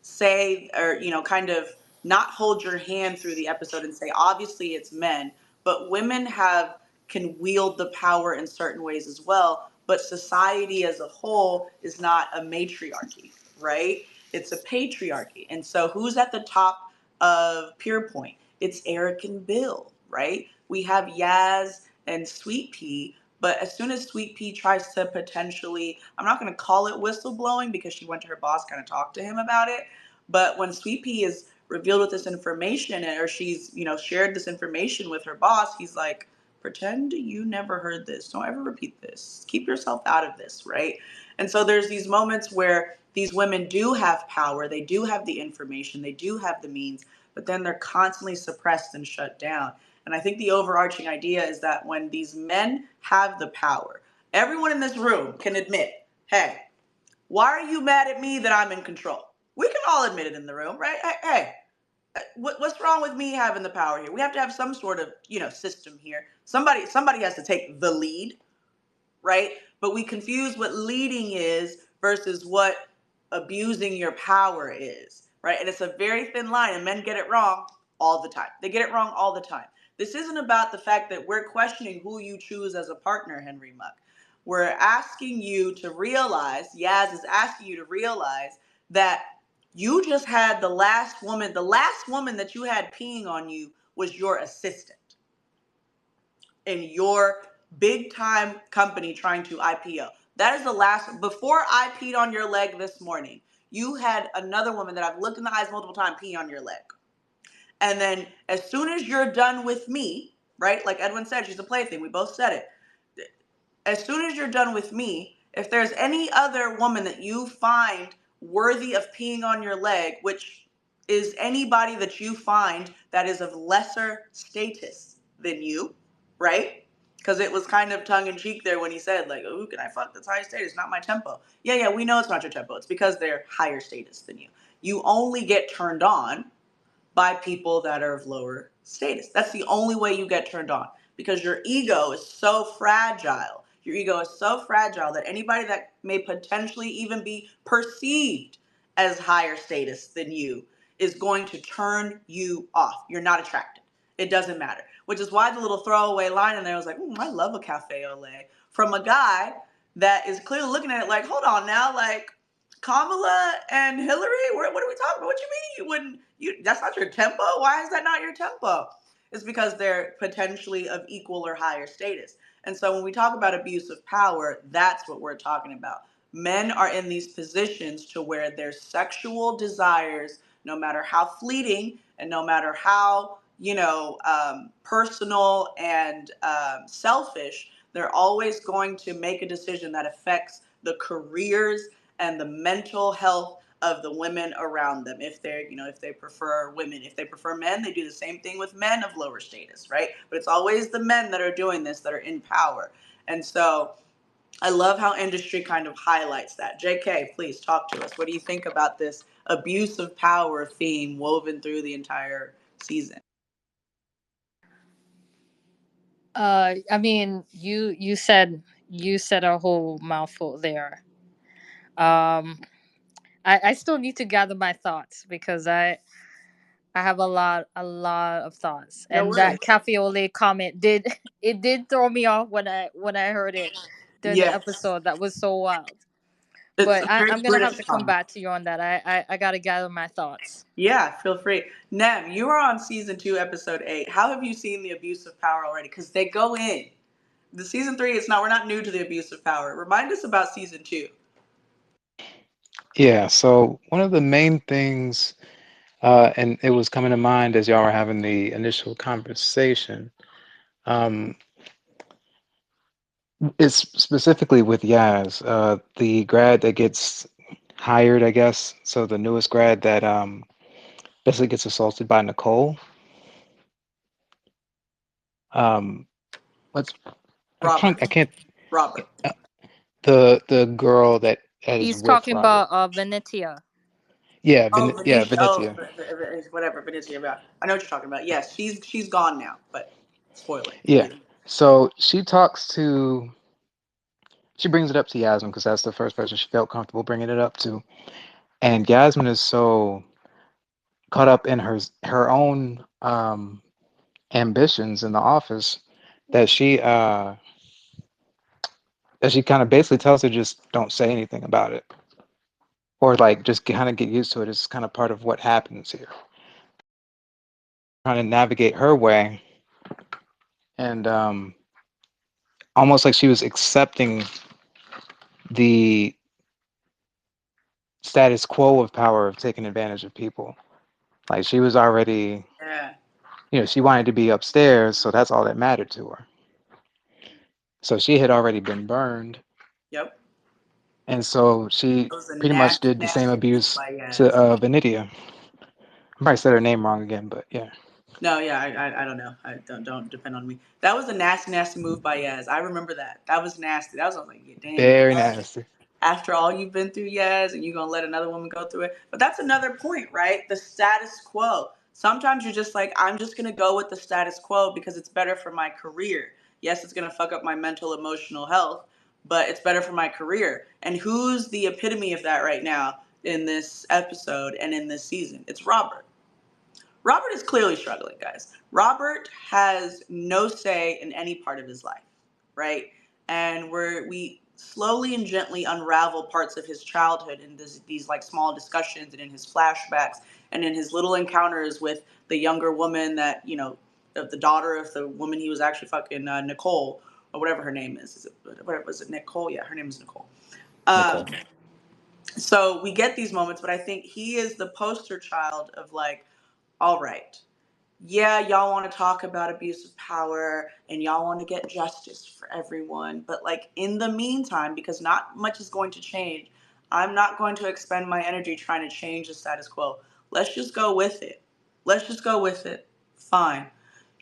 say, or kind of not hold your hand through the episode and say obviously it's men, but women have can wield the power in certain ways as well, but society as a whole is not a matriarchy, right? It's a patriarchy. And so who's at the top of Pure Point? It's Eric and Bill, right? We have Yaz and Sweet Pea, but as soon as Sweet Pea tries to potentially, I'm not going to call it whistleblowing because she went to her boss, kind of talked to him about it, but when Sweet Pea is revealed with this information, or she's, shared this information with her boss, he's like, pretend you never heard this. Don't ever repeat this. Keep yourself out of this, right? And so there's these moments where these women do have power, they do have the information, they do have the means, but then they're constantly suppressed and shut down. And I think the overarching idea is that when these men have the power, everyone in this room can admit, hey, why are you mad at me that I'm in control? We can all admit it in the room, right? Hey, what's wrong with me having the power here? We have to have some sort of, system here. Somebody has to take the lead, right? But we confuse what leading is versus what abusing your power is, right? And it's a very thin line, and men get it wrong all the time. They get it wrong all the time. This isn't about the fact that we're questioning who you choose as a partner, Henry Muck. We're asking you to realize, Yaz is asking you to realize that you just had the last woman that you had peeing on you was your assistant in your big time company trying to IPO. That is the last, before I peed on your leg this morning, you had another woman that I've looked in the eyes multiple times pee on your leg. And then as soon as you're done with me, right? Like Edwin said, she's a plaything. We both said it. As soon as you're done with me, if there's any other woman that you find worthy of peeing on your leg, which is anybody that you find that is of lesser status than you, right? Because it was kind of tongue in cheek there when he said, like, "Ooh, can I fuck that's high status? Not my tempo." Yeah, we know it's not your tempo. It's because they're higher status than you. You only get turned on by people that are of lower status. That's the only way you get turned on, because your ego is so fragile. Your ego is so fragile that anybody that may potentially even be perceived as higher status than you is going to turn you off. You're not attracted. It doesn't matter. Which is why the little throwaway line in there was like, I love a cafe au lait, from a guy that is clearly looking at it like, hold on now, like, Kamala and Hillary? What are we talking about? What you mean you wouldn't? That's not your tempo? Why is that not your tempo? It's because they're potentially of equal or higher status. And so when we talk about abuse of power, that's what we're talking about. Men are in these positions to where their sexual desires, no matter how fleeting and no matter how, personal and selfish, they're always going to make a decision that affects the careers and the mental health of the women around them. If they're, if they prefer women, if they prefer men, they do the same thing with men of lower status, right? But it's always the men that are doing this that are in power. And so I love how industry kind of highlights that. JK, please talk to us. What do you think about this abuse of power theme woven through the entire season? I mean, you said a whole mouthful there. Um, I still need to gather my thoughts because I have a lot of thoughts, No and worries. that cafe au lait comment did it did throw me off when I heard it during the Yes. episode. That was so wild. It's But a I'm very gonna have British to come comment. back to you on that. I gotta gather my thoughts. Yeah, feel free. Nem, you are on season 2, episode 8. How have you seen the abuse of power already? Because they go in. The season 3, we're not new to the abuse of power. Remind us about season 2. Yeah, so one of the main things, and it was coming to mind as y'all were having the initial conversation, um, is specifically with Yaz, the grad that gets hired, I guess. So the newest grad that basically gets assaulted by Nicole. um, what's Robert. I can't Robert. uh, the girl that is He's with talking Robert. about Venetia. Yeah, Oh, Yeah, Venetia. Oh, Venetia. whatever. Venetia. Yeah. I know what you're talking about. Yes, she's gone now. But spoiler. Yeah. Please. So she brings it up to Yasmin because that's the first person she felt comfortable bringing it up to. And Yasmin is so caught up in her own ambitions in the office that she kind of basically tells her just don't say anything about it, or like just kind of get used to it. It's kind of part of what happens here. Trying to navigate her way, and almost like she was accepting the status quo of power of taking advantage of people. Like she was already, Yeah. she wanted to be upstairs, so that's all that mattered to her. So she had already been burned, Yep. and so she It was a pretty much nasty, did the same nasty move abuse by to Yaz. Vanidia. I probably said her name wrong again, but yeah, No, yeah, I don't know. I don't depend on me. That was a nasty, nasty move by Yaz. I remember that. That was nasty. That was I was like, yeah, dang, very Yaz. nasty. After all you've been through, Yaz, and you're gonna let another woman go through it. But that's another point, right? The status quo. Sometimes you're just like, I'm just gonna go with the status quo because it's better for my career. Yes, it's gonna fuck up my mental, emotional health, but it's better for my career. And who's the epitome of that right now in this episode and in this season? It's Robert. Robert is clearly struggling, guys. Robert has no say in any part of his life, right? And we slowly and gently unravel parts of his childhood in these like small discussions and in his flashbacks and in his little encounters with the younger woman that the daughter of the woman he was actually fucking Nicole or whatever her name is. Is it whatever was it Nicole? Yeah, her name is Nicole. Nicole. Um, so we get these moments, but I think he is the poster child of like, all right, yeah, y'all want to talk about abuse of power and y'all want to get justice for everyone. But, like, in the meantime, because not much is going to change, I'm not going to expend my energy trying to change the status quo. Let's just go with it. Let's just go with it. Fine.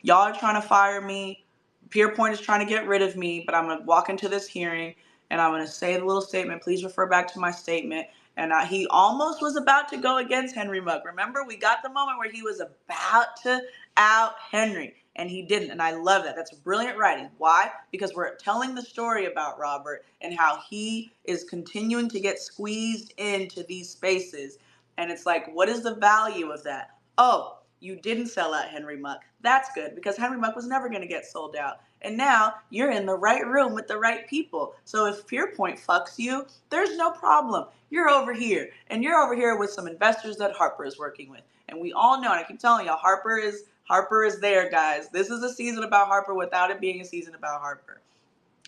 Y'all are trying to fire me. Pierpoint is trying to get rid of me, but I'm going to walk into this hearing and I'm going to say the little statement. Please refer back to my statement. And he almost was about to go against Henry Muck. Remember, we got the moment where he was about to out Henry, and he didn't. And I love that. That's brilliant writing. Why? Because we're telling the story about Robert and how he is continuing to get squeezed into these spaces. And it's like, what is the value of that? Oh, you didn't sell out Henry Muck. That's good because Henry Muck was never going to get sold out. And now you're in the right room with the right people. So if Pierpoint fucks you, there's no problem. You're over here. And you're over here with some investors that Harper is working with. And we all know, and I keep telling y'all, Harper is there, guys. This is a season about Harper without it being a season about Harper.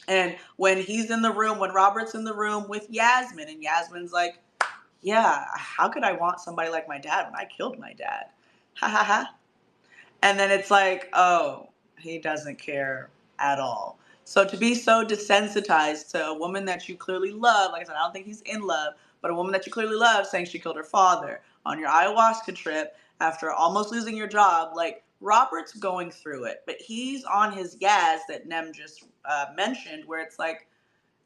And when he's in the room, when Robert's in the room with Yasmin, and Yasmin's like, yeah, how could I want somebody like my dad when I killed my dad? Ha ha ha. And then it's like, oh, he doesn't care at all. So to be so desensitized to a woman that you clearly love, like I said, I don't think he's in love, but a woman that you clearly love saying she killed her father on your ayahuasca trip after almost losing your job, like Robert's going through it, but he's on his Yaz that Nem just mentioned, where it's like,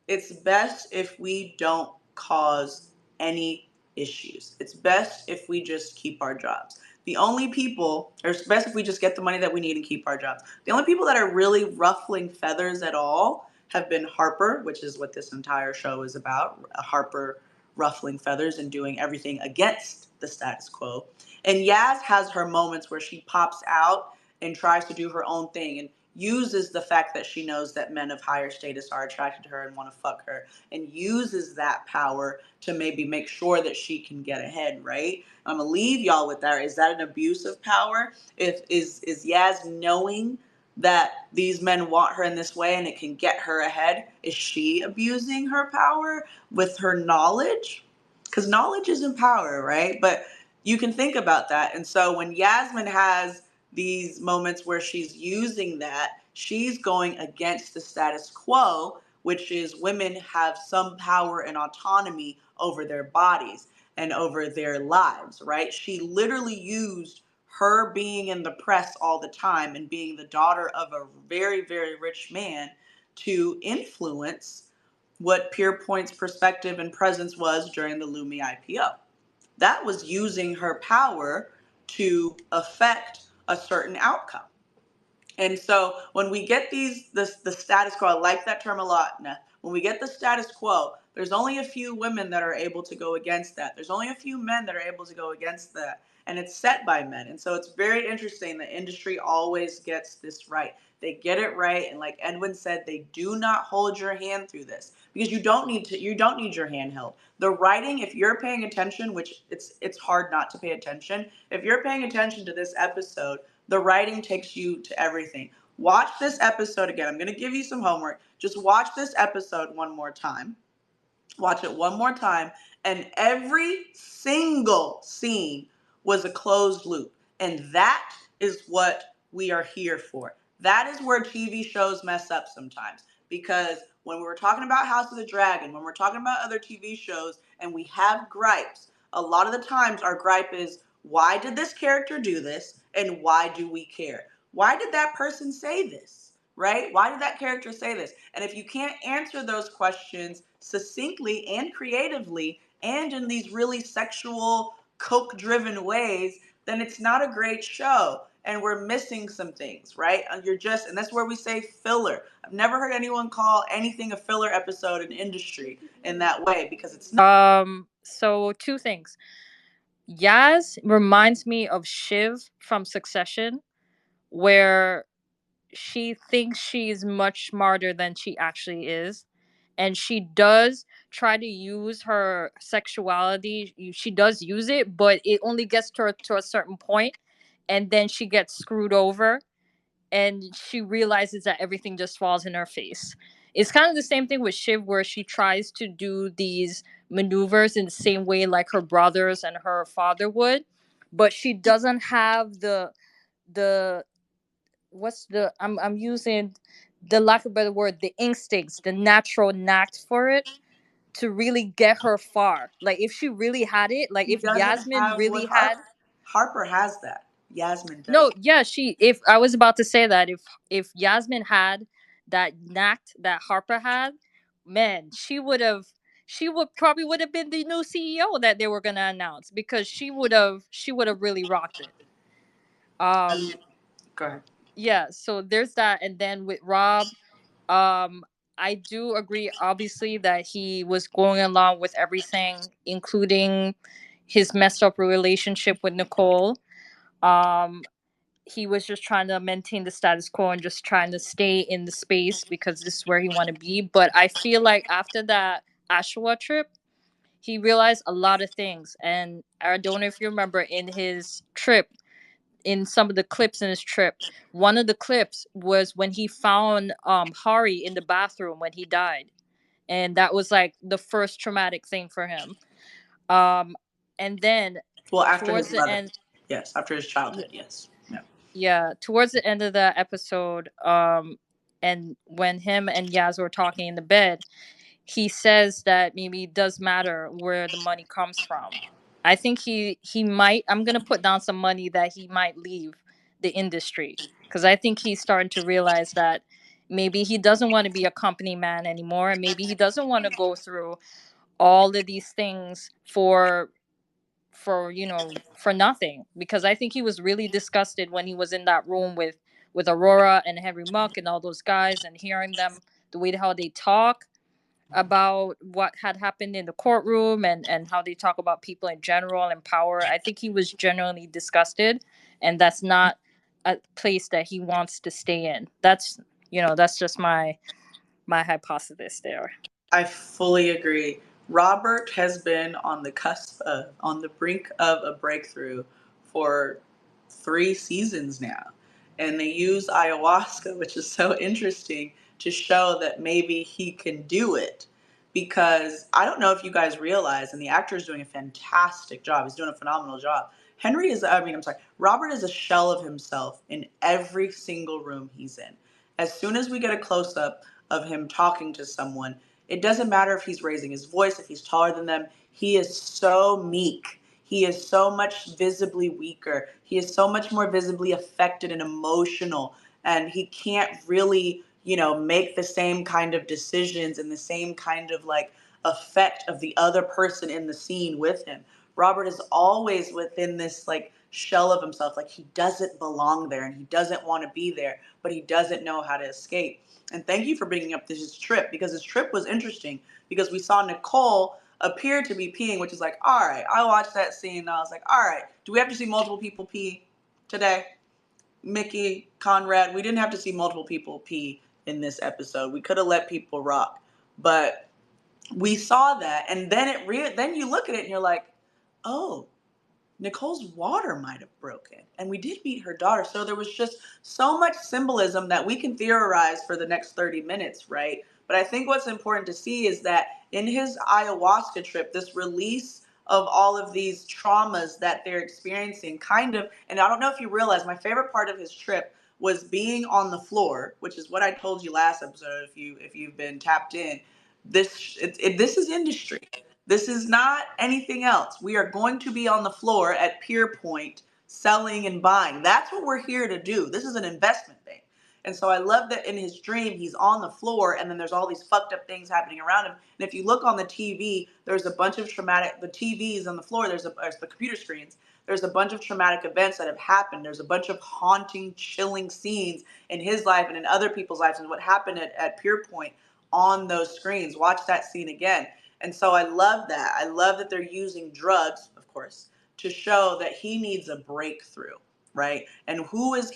it's best if we don't cause any issues. It's best if we just keep our jobs. The only people, or it's best if we just get the money that we need and keep our jobs. The only people that are really ruffling feathers at all have been Harper, which is what this entire show is about. Harper ruffling feathers and doing everything against the status quo. And Yaz has her moments where she pops out and tries to do her own thing and uses the fact that she knows that men of higher status are attracted to her and want to fuck her, and uses that power to maybe make sure that she can get ahead, right? I'm gonna leave y'all with that. Is that an abuse of power? If is Yaz knowing that these men want her in this way and it can get her ahead? Is she abusing her power with her knowledge? Because knowledge isn't power, right? But you can think about that. And so when Yasmin has these moments where she's using that, she's going against the status quo, which is women have some power and autonomy over their bodies and over their lives, right? She literally used her being in the press all the time and being the daughter of a very, very rich man to influence what Pierpoint's perspective and presence was during the Lumi IPO. That was using her power to affect a certain outcome. And so when we get the status quo, I like that term a lot. Nah. When we get the status quo, there's only a few women that are able to go against that. There's only a few men that are able to go against that. And it's set by men. And so it's very interesting. The industry always gets this right. They get it right. And like Edwin said, they do not hold your hand through this because you don't need your hand held. The writing, if you're paying attention, which it's hard not to pay attention, if you're paying attention to this episode, the writing takes you to everything. Watch this episode again. I'm going to give you some homework. Just watch this episode one more time. Watch it one more time. And every single scene was a closed loop. And that is what we are here for. That is where TV shows mess up sometimes. Because when we were talking about House of the Dragon, when we're talking about other TV shows and we have gripes, a lot of the times our gripe is, why did this character do this? And why do we care? Why did that person say this? Right? Why did that character say this? And if you can't answer those questions succinctly and creatively and in these really sexual, coke-driven ways, then it's not a great show. And we're missing some things, right? And that's where we say filler. I've never heard anyone call anything a filler episode in industry in that way because it's not. So two things. Yaz reminds me of Shiv from Succession, where she thinks she's much smarter than she actually is. And she does try to use her sexuality. She does use it, but it only gets to her to a certain point, and then she gets screwed over, and she realizes that everything just falls in her face. It's kind of the same thing with Shiv, where she tries to do these maneuvers in the same way like her brothers and her father would, but she doesn't have the what's the I'm using the lack of a better word, the instincts, the natural knack for it to really get her far. Like if she really had it, like She if doesn't Yasmin have really what had. Harper has that. Yasmin No, doesn't. yeah, if I was about to say that if Yasmin had that knack that Harper had, man, she would have been the new CEO that they were gonna announce, because she would have really rocked it. Um Go ahead. yeah, so there's that. And then with Rob, um I do agree obviously that he was going along with everything, including his messed up relationship with Nicole. um he was just trying to maintain the status quo and just trying to stay in the space because this is where he want to be. But I feel like after that Ashua trip, he realized a lot of things. And I don't know if you remember, in his trip, in some of the clips in his trip, one of the clips was when he found Hari in the bathroom when he died. And that was like the first traumatic thing for him. Um and then Well, after towards his the mother. end, Yes, after his childhood, yes. Yeah. yeah, towards the end of the episode, and when him and Yaz were talking in the bed, he says that maybe it does matter where the money comes from. I think he might. I'm gonna put down some money that he might leave the industry, because I think he's starting to realize that maybe he doesn't want to be a company man anymore, and maybe he doesn't want to go through all of these things for nothing. Because I think he was really disgusted when he was in that room with Aurora and Henry Monk and all those guys, and hearing them, the way how they talk about what had happened in the courtroom, and how they talk about people in general and power. I think he was genuinely disgusted, and that's not a place that he wants to stay in. That's just my hypothesis there. I fully agree. Robert has been on the on the brink of a breakthrough for 3 seasons now. And they use ayahuasca, which is so interesting, to show that maybe he can do it. Because I don't know if you guys realize, and the actor is doing a fantastic job. He's doing a phenomenal job. Robert is a shell of himself in every single room he's in. As soon as we get a close up of him talking to someone, it doesn't matter if he's raising his voice, if he's taller than them. He is so meek. He is so much visibly weaker. He is so much more visibly affected and emotional, and he can't really, make the same kind of decisions and the same kind of like effect of the other person in the scene with him. Robert is always within this like shell of himself, like he doesn't belong there and he doesn't want to be there, but he doesn't know how to escape. And thank you for bringing up his trip, because his trip was interesting, because we saw Nicole appear to be peeing, which is like, all right, I watched that scene and I was like, all right, do we have to see multiple people pee today? Mickey, Conrad, we didn't have to see multiple people pee in this episode. We could have let people rock. But we saw that, and then then you look at it and you're like, oh, Nicole's water might have broken. And we did meet her daughter. So there was just so much symbolism that we can theorize for the next 30 minutes, right? But I think what's important to see is that in his ayahuasca trip, this release of all of these traumas that they're experiencing kind of, and I don't know if you realize, my favorite part of his trip was being on the floor, which is what I told you last episode, if you've been tapped in. This is industry. This is not anything else. We are going to be on the floor at Pier Point selling and buying. That's what we're here to do. This is an investment thing. And so I love that in his dream, he's on the floor and then there's all these fucked up things happening around him. And if you look on the TV, there's a bunch of the TVs on the floor, there's the computer screens. There's a bunch of traumatic events that have happened. There's a bunch of haunting, chilling scenes in his life and in other people's lives and what happened at Pier Point on those screens. Watch that scene again. And so I love that. I love that they're using drugs, of course, to show that he needs a breakthrough, right? And who is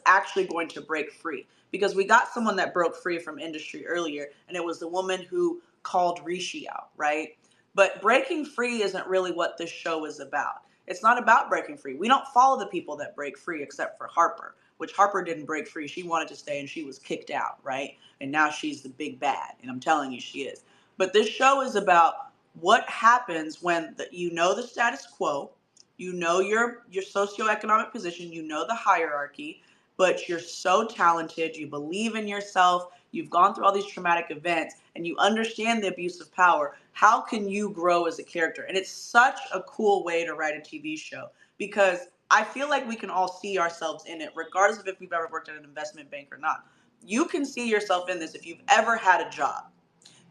actually going to break free? Because we got someone that broke free from industry earlier, and it was the woman who called Rishi out, right? But breaking free isn't really what this show is about. It's not about breaking free. We don't follow the people that break free except for Harper, which Harper didn't break free. She wanted to stay and she was kicked out, right? And now she's the big bad. And I'm telling you, she is. But this show is about what happens when you know the status quo, you know your socioeconomic position, you know the hierarchy, but you're so talented, you believe in yourself, you've gone through all these traumatic events, and you understand the abuse of power. How can you grow as a character? And it's such a cool way to write a TV show, because I feel like we can all see ourselves in it, regardless of if we've ever worked at an investment bank or not. You can see yourself in this if you've ever had a job.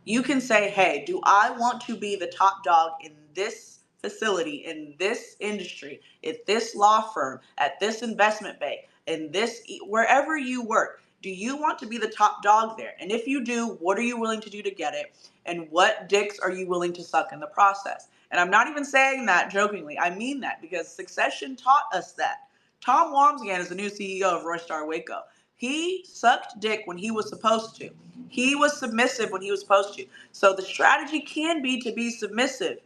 You can say, hey, do I want to be the top dog in this facility, in this industry, at this law firm, at this investment bank, in this, wherever you work? Do you want to be the top dog there? And if you do, what are you willing to do to get it? And what dicks are you willing to suck in the process? And I'm not even saying that jokingly. I mean that, because Succession taught us that. Tom Wamsgans is the new CEO of Roystar Waco. He sucked dick when he was supposed to. He was submissive when he was supposed to. So the strategy can be to be submissive.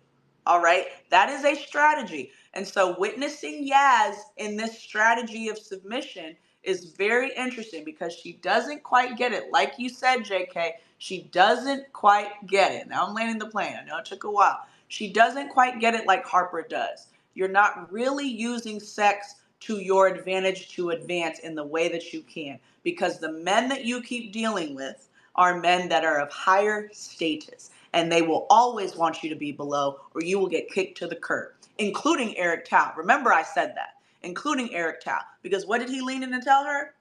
All right. That is a strategy. And so witnessing Yaz in this strategy of submission is very interesting, because she doesn't quite get it. Like you said, JK, she doesn't quite get it. Now I'm landing the plane. I know it took a while. She doesn't quite get it like Harper does. You're not really using sex to your advantage to advance in the way that you can, because the men that you keep dealing with are men that are of higher status, and they will always want you to be below, or you will get kicked to the curb, including Eric Tao. Remember, I said that, including Eric Tao, because what did he lean in and tell her?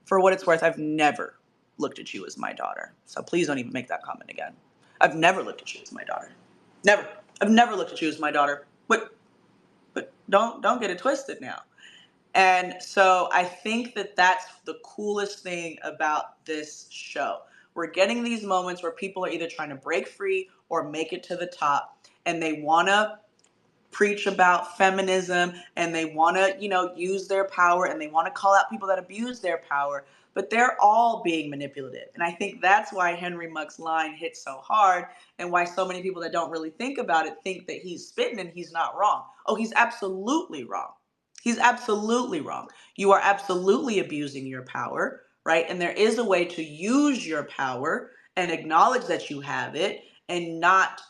For what it's worth, I've never looked at you as my daughter. So please don't even make that comment again. I've never looked at you as my daughter. Never. I've never looked at you as my daughter. But don't get it twisted now. And so I think that that's the coolest thing about this show. We're getting these moments where people are either trying to break free or make it to the top, and they want to preach about feminism, and they want to, use their power, and they want to call out people that abuse their power, but they're all being manipulative. And I think that's why Henry Muck's line hits so hard, and why so many people that don't really think about it think that he's spitting and he's not wrong. Oh, he's absolutely wrong. He's absolutely wrong. You are absolutely abusing your power, right? And there is a way to use your power and acknowledge that you have it, and not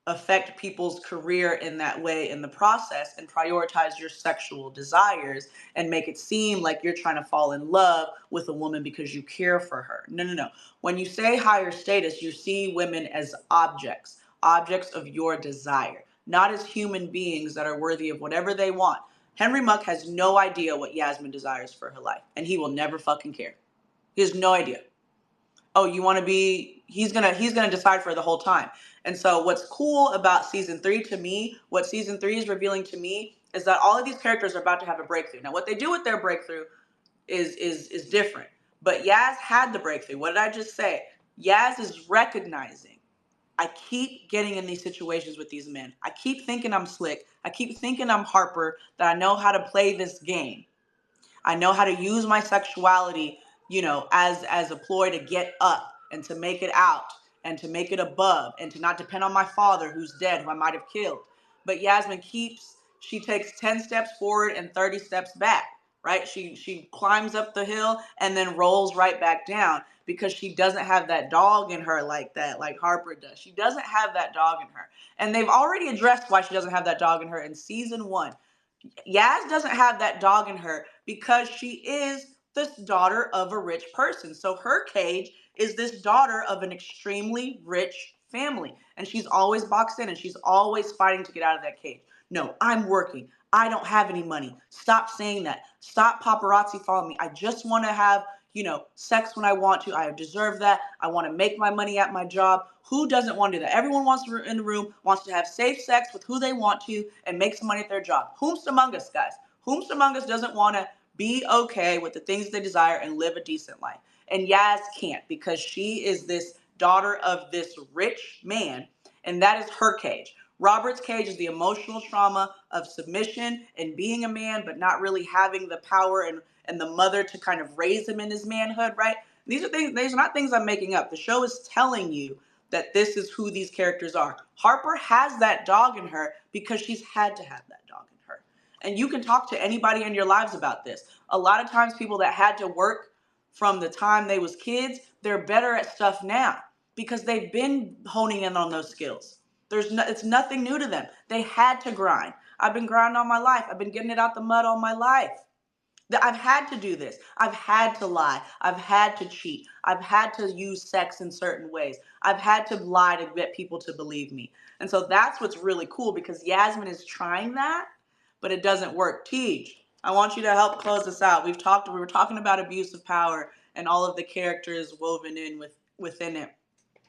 affect people's career in that way in the process, and prioritize your sexual desires and make it seem like you're trying to fall in love with a woman because you care for her. No, no, no. When you say higher status, you see women as objects of your desire. not as human beings that are worthy of whatever they want. Henry Muck has no idea what Yasmin desires for her life, and he will never fucking care. He has no idea. Oh, you want to be, he's gonna decide for her the whole time. And so what's cool about season 3 to me, what season 3 is revealing to me, is that all of these characters are about to have a breakthrough. Now what they do with their breakthrough is different. But Yaz had the breakthrough. What did I just say? Yaz is recognizing, I keep getting in these situations with these men. I keep thinking I'm slick. I keep thinking I'm Harper, that I know how to play this game. I know how to use my sexuality, as a ploy to get up and to make it out and to make it above and to not depend on my father who's dead, who I might have killed. But Yasmin she takes 10 steps forward and 30 steps back, right? She climbs up the hill and then rolls right back down because she doesn't have that dog in her like that, like Harper does. She doesn't have that dog in her. And they've already addressed why she doesn't have that dog in her in season 1. Yaz doesn't have that dog in her because she is the daughter of a rich person. So her cage is this daughter of an extremely rich family. And she's always boxed in and she's always fighting to get out of that cage. No, I'm working. I don't have any money. Stop saying that. Stop paparazzi following me. I just want to have, sex when I want to. I deserve that. I want to make my money at my job. Who doesn't want to do that? Everyone in the room wants to have safe sex with who they want to and make some money at their job. Whomst among us, guys? Whomst among us doesn't want to be okay with the things they desire and live a decent life? And Yaz can't because she is this daughter of this rich man, and that is her cage. Robert's cage is the emotional trauma of submission and being a man, but not really having the power and the mother to kind of raise him in his manhood, right? These are not things I'm making up. The show is telling you that this is who these characters are. Harper has that dog in her because she's had to have that dog in her. And you can talk to anybody in your lives about this. A lot of times people that had to work from the time they was kids, they're better at stuff now because they've been honing in on those skills. It's nothing new to them. They had to grind. I've been grinding all my life. I've been getting it out the mud all my life. I've had to do this. I've had to lie. I've had to cheat. I've had to use sex in certain ways. I've had to lie to get people to believe me. And so that's what's really cool because Yasmin is trying that, but it doesn't work. Tej, I want you to help close this out. We were talking about abuse of power and all of the characters woven in within it.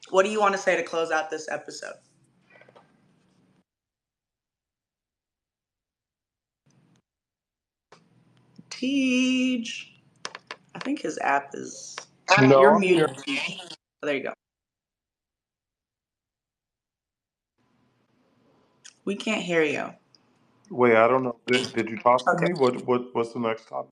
What do you want to say to close out this episode? Tej. I think his app is. No, You're I'm here. muted. Oh, there you go. We can't hear you. Wait, I don't know. Did you toss to Okay. me? What's the next topic?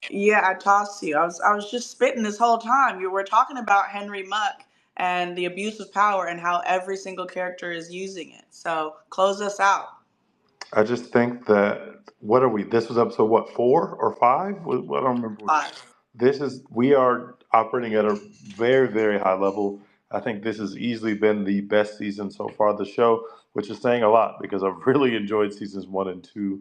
Yeah, I tossed you. I was just spitting this whole time. You were talking about Henry Muck and the abuse of power and how every single character is using it. So close us out. I just think that what are we? This was episode what, 4 or 5? I don't remember. Five. We are operating at a very, very high level. I think this has easily been the best season so far of the show, which is saying a lot because I've really enjoyed seasons 1 and 2.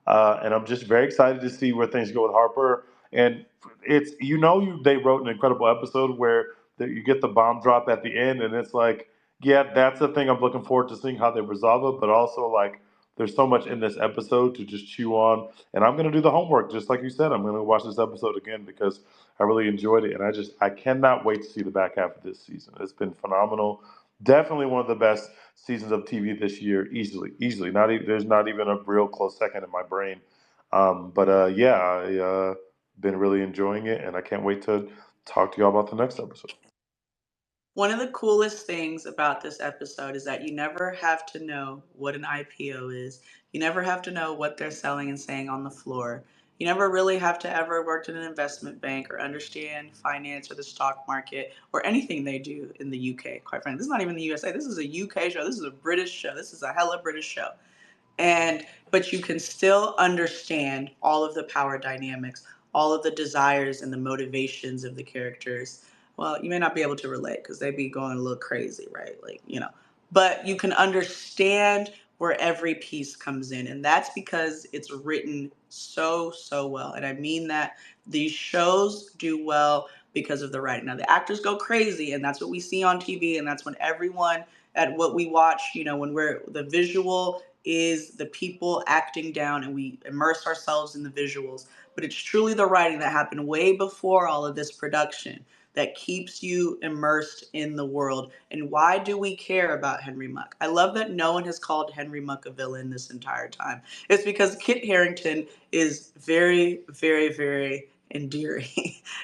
And I'm just very excited to see where things go with Harper. And they wrote an incredible episode where you get the bomb drop at the end, and it's like, yeah, that's the thing I'm looking forward to seeing how they resolve it, but also like there's so much in this episode to just chew on. And I'm going to do the homework, just like you said. I'm going to watch this episode again because I really enjoyed it. And I cannot wait to see the back half of this season. It's been phenomenal. Definitely one of the best seasons of TV this year, easily, easily. There's not even a real close second in my brain. Yeah, I been really enjoying it, and I can't wait to talk to y'all about the next episode. One of the coolest things about this episode is that you never have to know what an IPO is. You never have to know what they're selling and saying on the floor. You never really have to ever work in an investment bank or understand finance or the stock market or anything they do in the UK. Quite frankly, this is not even the USA. This is a UK show. This is a British show. This is a hella British show. But you can still understand all of the power dynamics, all of the desires and the motivations of the characters. Well, you may not be able to relate because they'd be going a little crazy, right? But you can understand where every piece comes in, and that's because it's written so well. And I mean that these shows do well because of the writing. Now the actors go crazy, and that's what we see on TV, and that's when everyone at what we watch, when we're the visual is the people acting down and we immerse ourselves in the visuals. But it's truly the writing that happened way before all of this production that keeps you immersed in the world. And why do we care about Henry Muck? I love that no one has called Henry Muck a villain this entire time. It's because Kit Harington is very, very, very endearing.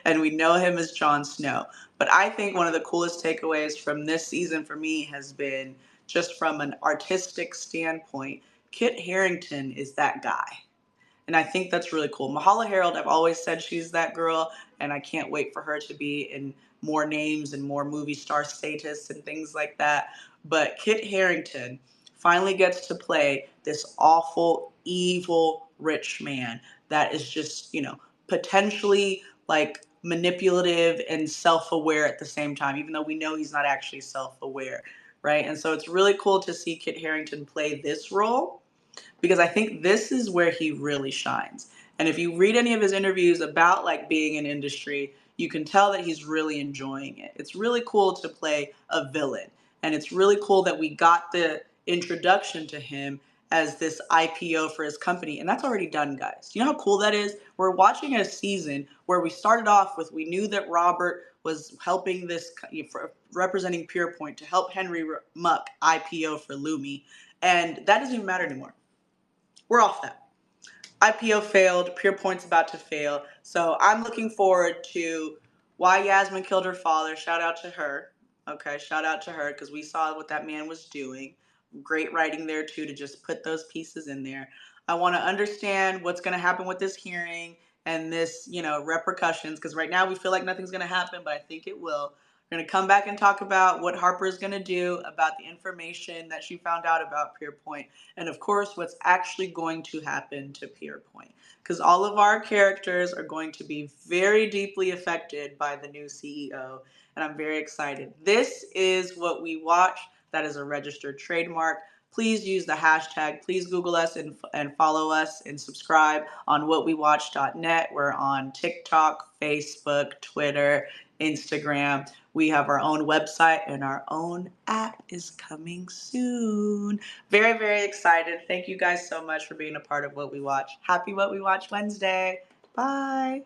And we know him as Jon Snow. But I think one of the coolest takeaways from this season for me has been just from an artistic standpoint, Kit Harington is that guy. And I think that's really cool. Mahala Harold, I've always said she's that girl, and I can't wait for her to be in more names and more movie star status and things like that. But Kit Harington finally gets to play this awful, evil, rich man that is just, potentially like manipulative and self-aware at the same time, even though we know he's not actually self-aware, right? And so it's really cool to see Kit Harington play this role because I think this is where he really shines. And if you read any of his interviews about like being in industry, you can tell that he's really enjoying it. It's really cool to play a villain. And it's really cool that we got the introduction to him as this IPO for his company. And that's already done, guys. You know how cool that is? We're watching a season where we started off with, we knew that Robert was helping this, for representing PurePoint to help Henry Muck IPO for Lumi. And that doesn't even matter anymore. We're off that. IPO failed. PurePoint's about to fail. So I'm looking forward to why Yasmin killed her father. Shout out to her. Okay, shout out to her because we saw what that man was doing. Great writing there too to just put those pieces in there. I want to understand what's going to happen with this hearing and this, repercussions because right now we feel like nothing's going to happen, but I think it will. We're going to come back and talk about what Harper is going to do about the information that she found out about PurePoint and of course what's actually going to happen to PurePoint because all of our characters are going to be very deeply affected by the new CEO and I'm very excited. This is what we watch. That is a registered trademark. Please use the hashtag. Please Google us and follow us and subscribe on whatwewatch.net. We're on TikTok, Facebook, Twitter, Instagram. We have our own website and our own app is coming soon. Very, very excited. Thank you guys so much for being a part of What We Watch. Happy What We Watch Wednesday. Bye.